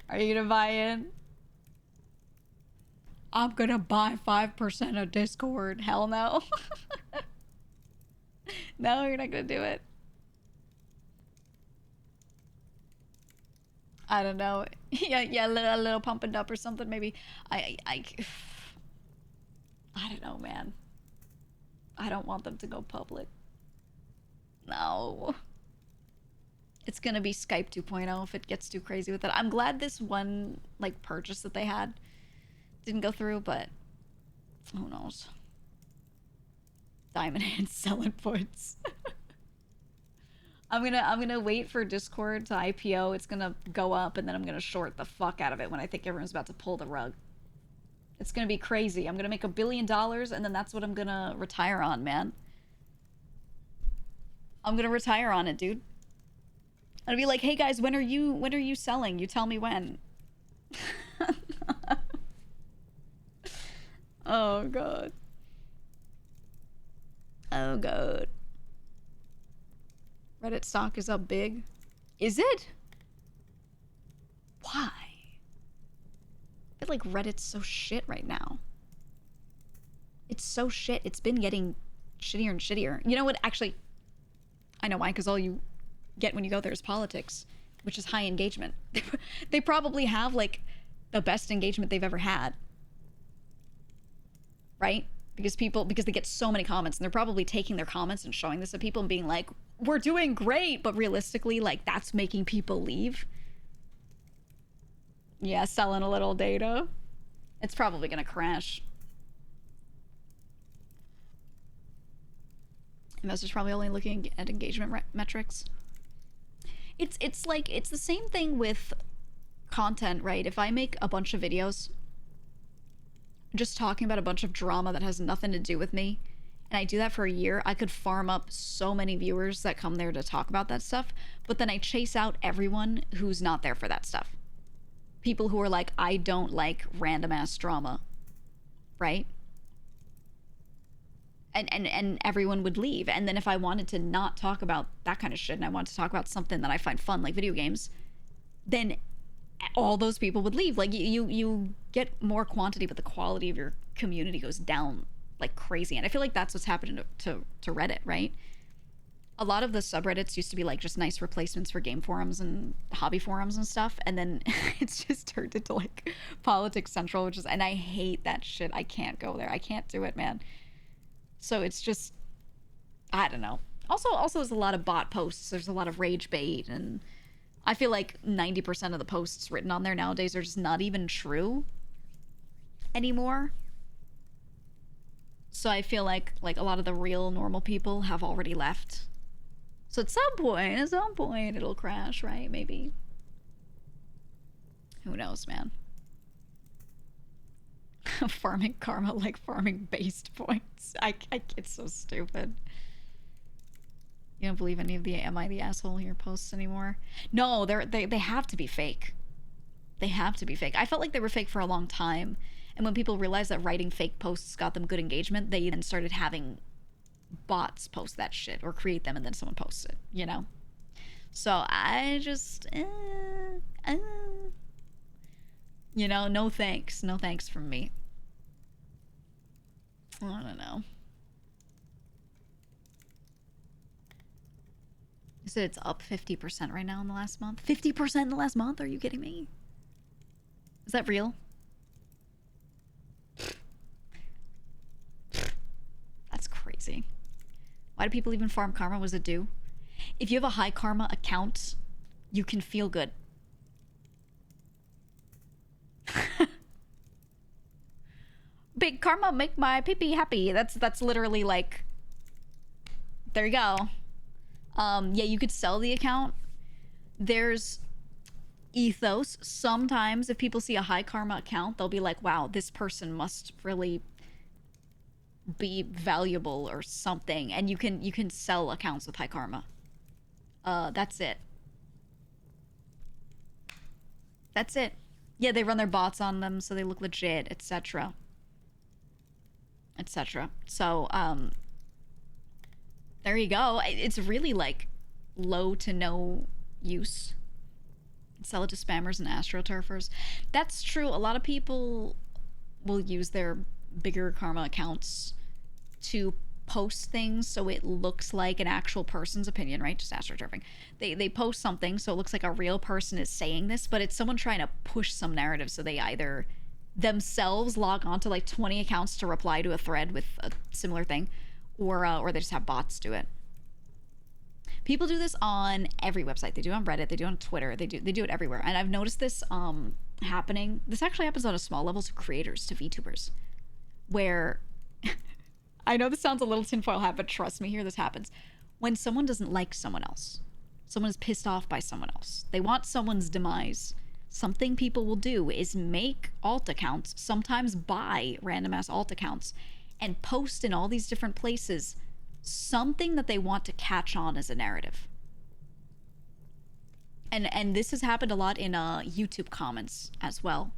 Are you gonna buy in? I'm gonna buy 5% of Discord. Hell no. No, you're not gonna do it. I don't know. Yeah, a little pump and up or something maybe. I don't know, man. I don't want them to go public. No. It's gonna be Skype 2.0 if it gets too crazy with it. I'm glad this one, like, purchase that they had didn't go through, but who knows? Diamond Hands selling puts. I'm gonna wait for Discord to IPO. It's gonna go up, and then I'm gonna short the fuck out of it when I think everyone's about to pull the rug. It's gonna be crazy. I'm gonna make $1 billion, and then that's what I'm gonna retire on, man. I'm gonna retire on it, dude. I'd be like, hey guys, when are you selling? You tell me when. Oh god. Oh god. Reddit stock is up big. Is it? Why? I feel like Reddit's so shit right now. It's so shit. It's been getting shittier and shittier. You know what? Actually, I know why, because all you get when you go there is politics, which is high engagement. They probably have, like, the best engagement they've ever had. Right? Because they get so many comments, and they're probably taking their comments and showing this to people and being like, we're doing great, but realistically, like, that's making people leave. Yeah, selling a little data. It's probably gonna crash. Investors probably only looking at engagement metrics. It's like, it's the same thing with content, right? If I make a bunch of videos just talking about a bunch of drama that has nothing to do with me, and I do that for a year, I could farm up so many viewers that come there to talk about that stuff, but then I chase out everyone who's not there for that stuff. People who are like, I don't like random ass drama, right? And everyone would leave. And then if I wanted to not talk about that kind of shit and I wanted to talk about something that I find fun, like video games, then all those people would leave. Like, you get more quantity, but the quality of your community goes down like crazy. And I feel like that's what's happening to Reddit, right? A lot of the subreddits used to be like just nice replacements for game forums and hobby forums and stuff, and then it's just turned into like politics central, which is, and I hate that shit. I can't go there. I can't do it, man. So it's just, I don't know. Also there's a lot of bot posts. There's a lot of rage bait, and I feel like 90% of the posts written on there nowadays are just not even true anymore. So I feel like a lot of the real normal people have already left. So at some point, it'll crash, right? Maybe. Who knows, man? Farming karma like farming based points. It's so stupid. You don't believe any of the "Am I the asshole here" posts anymore? No, they have to be fake. They have to be fake. I felt like they were fake for a long time. And when people realized that writing fake posts got them good engagement, they then started having bots post that shit or create them and then someone posts it, you know? So I just, you know, no thanks. No thanks from me. I don't know. You said it's up 50% right now in the last month? 50% in the last month? Are you kidding me? Is that real? That's crazy. Why do people even farm karma? What does it do? If you have a high karma account, you can feel good. Big karma make my pee-pee happy. That's literally like, there you go. Yeah, you could sell the account. There's ethos. Sometimes if people see a high karma account, they'll be like, wow, this person must really be valuable or something, and you can sell accounts with high karma. That's it. That's it. Yeah, they run their bots on them so they look legit, etc. etc. So there you go. It's really like low to no use. Sell it to spammers and astroturfers. That's true. A lot of people will use their bigger karma accounts to post things so it looks like an actual person's opinion, right? Just astroturfing. They post something so it looks like a real person is saying this, but it's someone trying to push some narrative, so they either themselves log on to like 20 accounts to reply to a thread with a similar thing, or they just have bots do it. People do this on every website. They do it on Reddit, they do it on Twitter, they do it everywhere. And I've noticed this happening. This actually happens on a small level to creators, to VTubers, where I know this sounds a little tinfoil hat, but trust me, here this happens. When someone doesn't like someone else, someone is pissed off by someone else, they want someone's demise, something people will do is make alt accounts, sometimes buy random ass alt accounts, and post in all these different places something that they want to catch on as a narrative. And this has happened a lot in YouTube comments as well,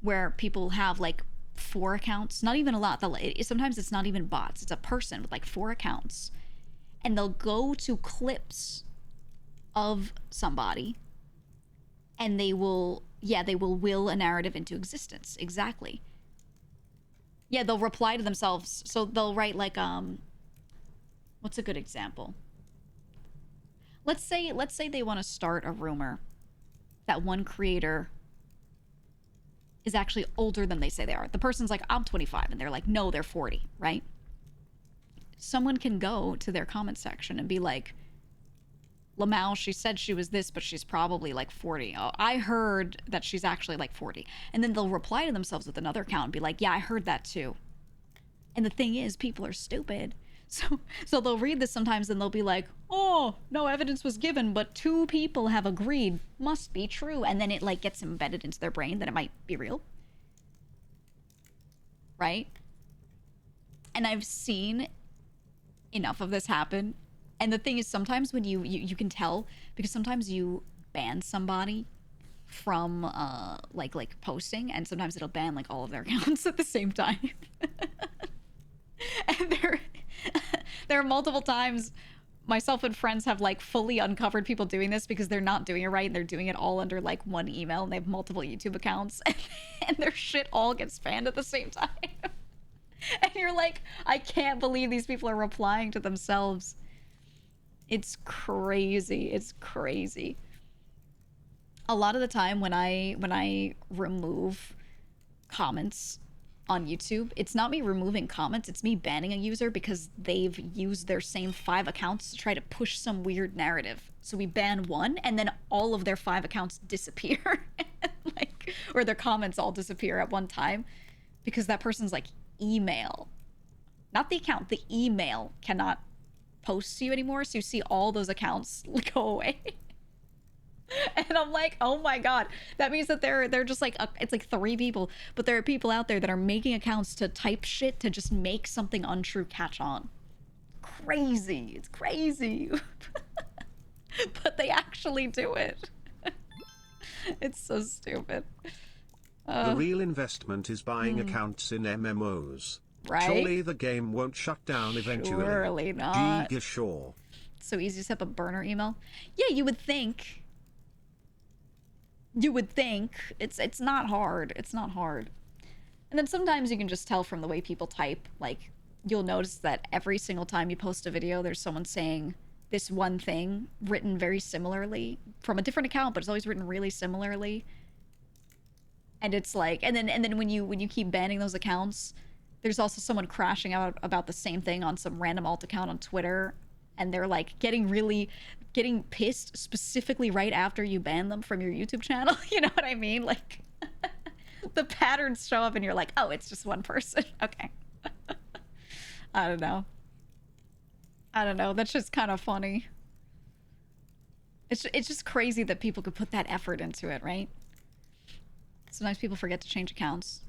where people have like 4 accounts, not even a lot. Sometimes it's not even bots. It's a person with like 4 accounts, and they'll go to clips of somebody and they will, yeah, they will a narrative into existence. Exactly. Yeah, they'll reply to themselves. So they'll write like, what's a good example? Let's say they want to start a rumor that one creator is actually older than they say they are. The person's like, I'm 25, and they're like, no, they're 40, right? Someone can go to their comment section and be like, Lamau, she said she was this, but she's probably like 40. Oh, I heard that she's actually like 40. And then they'll reply to themselves with another account and be like, yeah, I heard that too. And the thing is, people are stupid. So they'll read this sometimes and they'll be like, oh, no evidence was given, but 2 people have agreed. Must be true. And then it like gets embedded into their brain that it might be real. Right? And I've seen enough of this happen. And the thing is, sometimes when you can tell, because sometimes you ban somebody from like posting, and sometimes it'll ban like all of their accounts at the same time. And there are multiple times myself and friends have like fully uncovered people doing this because they're not doing it right, and they're doing it all under like one email, and they have multiple YouTube accounts, and their shit all gets banned at the same time. And you're like, I can't believe these people are replying to themselves. It's crazy. It's crazy. A lot of the time when I remove comments on YouTube, it's not me removing comments, it's me banning a user because they've used their same 5 accounts to try to push some weird narrative. So we ban one, and then all of their 5 accounts disappear. Like, or their comments all disappear at one time because that person's like email, not the account, the email cannot post to you anymore. So you see all those accounts go away. And I'm like, oh my god, that means that they're just like it's like 3 people, but there are people out there that are making accounts to type shit to just make something untrue catch on. Crazy. It's crazy. But they actually do it. It's so stupid. The real investment is buying accounts in MMOs. Right? Surely the game won't shut down eventually. Surely not. GEEGA Chore. So easy to set up a burner email. Yeah, you would think. You would think. It's not hard. It's not hard. And then sometimes you can just tell from the way people type. Like, you'll notice that every single time you post a video, there's someone saying this one thing written very similarly from a different account, but it's always written really similarly. And it's like, and then when you keep banning those accounts, there's also someone crashing out about the same thing on some random alt account on Twitter, and they're like getting pissed specifically right after you ban them from your YouTube channel. You know what I mean? Like, the patterns show up and you're like, oh, it's just one person. Okay. I don't know. That's just kind of funny. It's just crazy that people could put that effort into it, right? Sometimes people forget to change accounts.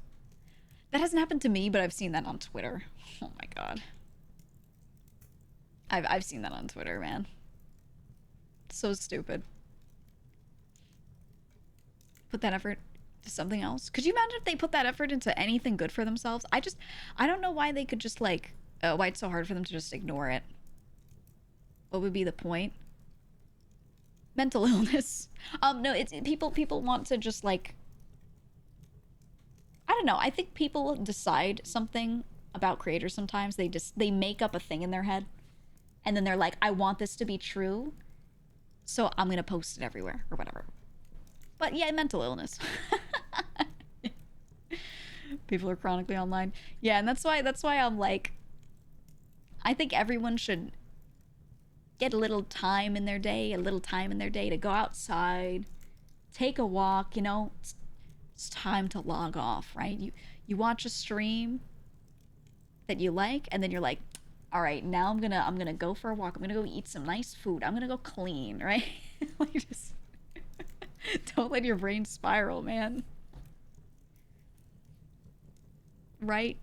That hasn't happened to me, but I've seen that on Twitter. Oh my god. I've seen that on Twitter, man. So stupid. Put that effort to something else. Could you imagine if they put that effort into anything good for themselves? I don't know why they could just like, why it's so hard for them to just ignore it. What would be the point? Mental illness. No, it's people want to just like, I don't know. I think people decide something about creators sometimes. They make up a thing in their head, and then they're like, I want this to be true, so I'm gonna post it everywhere or whatever. But yeah, mental illness. People are chronically online. Yeah, and that's why I'm like, I think everyone should get a little time in their day to go outside, take a walk, you know. It's time to log off, right? You watch a stream that you like, and then you're like, all right, now I'm gonna go for a walk. I'm gonna go eat some nice food. I'm gonna go clean, right? Like, just don't let your brain spiral, man. Right?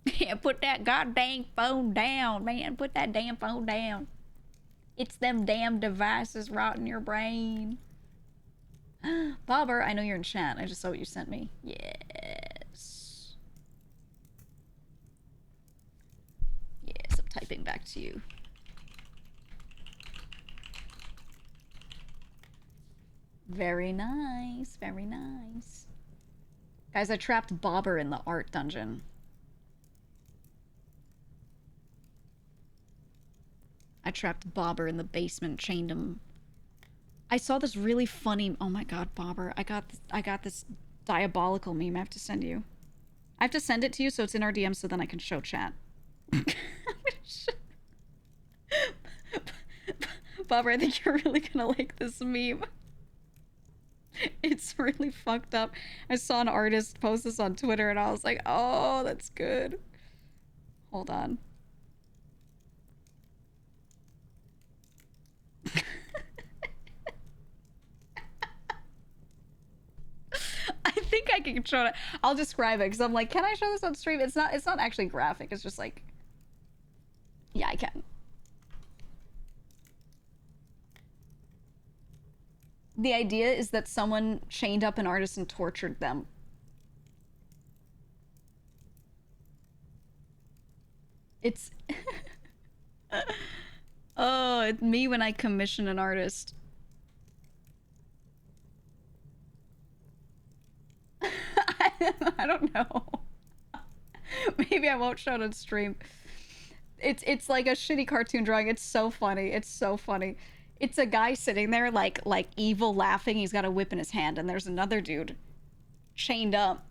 Yeah, put that goddamn phone down, man. Put that damn phone down. It's them damn devices rotting your brain. Bobber, I know you're in chat. I just saw what you sent me. Yes. Yes, I'm typing back to you. Very nice, very nice. Guys, I trapped Bobber in the art dungeon. I trapped Bobber in the basement, chained him. I saw this really funny. Oh my god, Bobber! I got this diabolical meme. I have to send you. I have to send it to you so it's in our DM so then I can show chat. Bobber, I think you're really gonna like this meme. It's really fucked up. I saw an artist post this on Twitter and I was like, oh, that's good. Hold on. I think I can show it. I'll describe it because I'm like, can I show this on stream? It's not actually graphic. It's just like, yeah, I can. The idea is that someone chained up an artist and tortured them. It's oh, it's me when I commission an artist. I don't know. Maybe I won't show it on stream. It's like a shitty cartoon drawing. It's so funny. It's so funny. It's a guy sitting there like evil laughing. He's got a whip in his hand, and there's another dude chained up,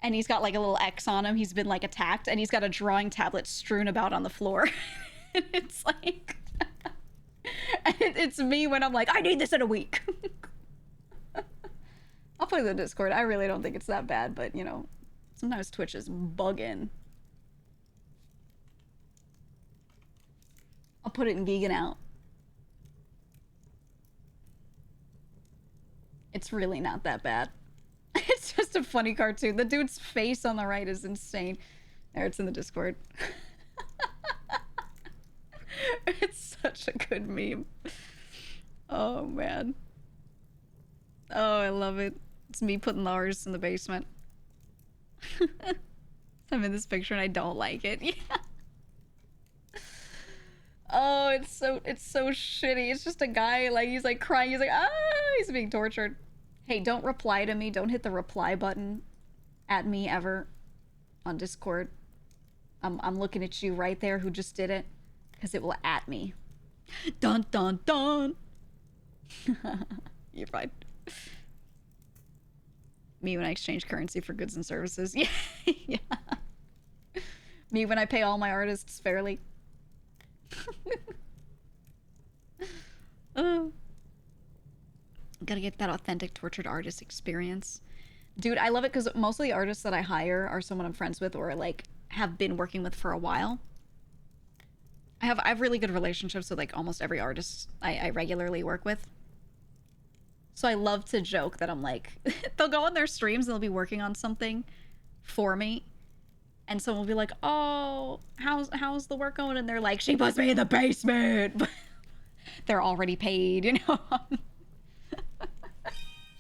and he's got like a little X on him. He's been like attacked, and he's got a drawing tablet strewn about on the floor. And it's like it's me when I'm like, I need this in a week. I'll put it in the Discord. I really don't think it's that bad, but you know, sometimes Twitch is bugging. I'll put it in vegan out. It's really not that bad. It's just a funny cartoon. The dude's face on the right is insane. There, it's in the Discord. It's such a good meme. Oh, man. Oh, I love it. It's me putting the artist in the basement. I'm in this picture and I don't like it. Yeah. Oh, it's so shitty. It's just a guy, like, he's like crying. He's like, ah, he's being tortured. Hey, don't reply to me. Don't hit the reply button at me ever on Discord. I'm looking at you right there who just did it, because it will at me. Dun dun dun. You're fine. Me when I exchange currency for goods and services. Yeah. Yeah. Me when I pay all my artists fairly. Gotta get that authentic tortured artist experience. Dude, I love it because most of the artists that I hire are someone I'm friends with or like have been working with for a while. I have really good relationships with like almost every artist I regularly work with. So I love to joke that I'm like, they'll go on their streams and they'll be working on something for me. And someone will be like, oh, how's the work going? And they're like, she puts me in the basement. But they're already paid, you know?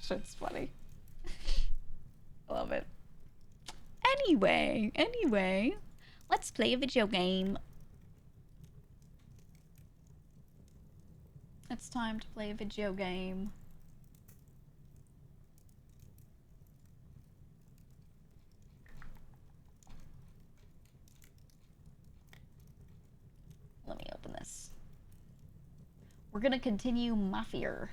Shit's funny. I love it. Anyway, let's play a video game. It's time to play a video game. Let me open this. We're gonna continue Mafia.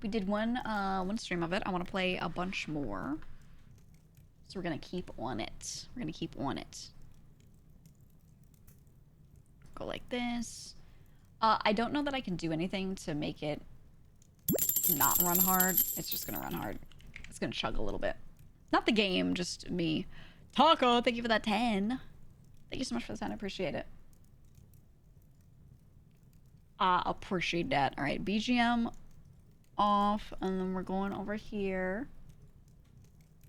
We did one stream of it. I want to play a bunch more. So we're gonna keep on it. Go like this. I don't know that I can do anything to make it not run hard. It's just gonna run hard. It's gonna chug a little bit. Not the game, just me. Taco, thank you for that 10. Thank you so much for the 10. I appreciate it. I appreciate that. All right, BGM off, and then we're going over here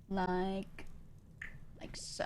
like so.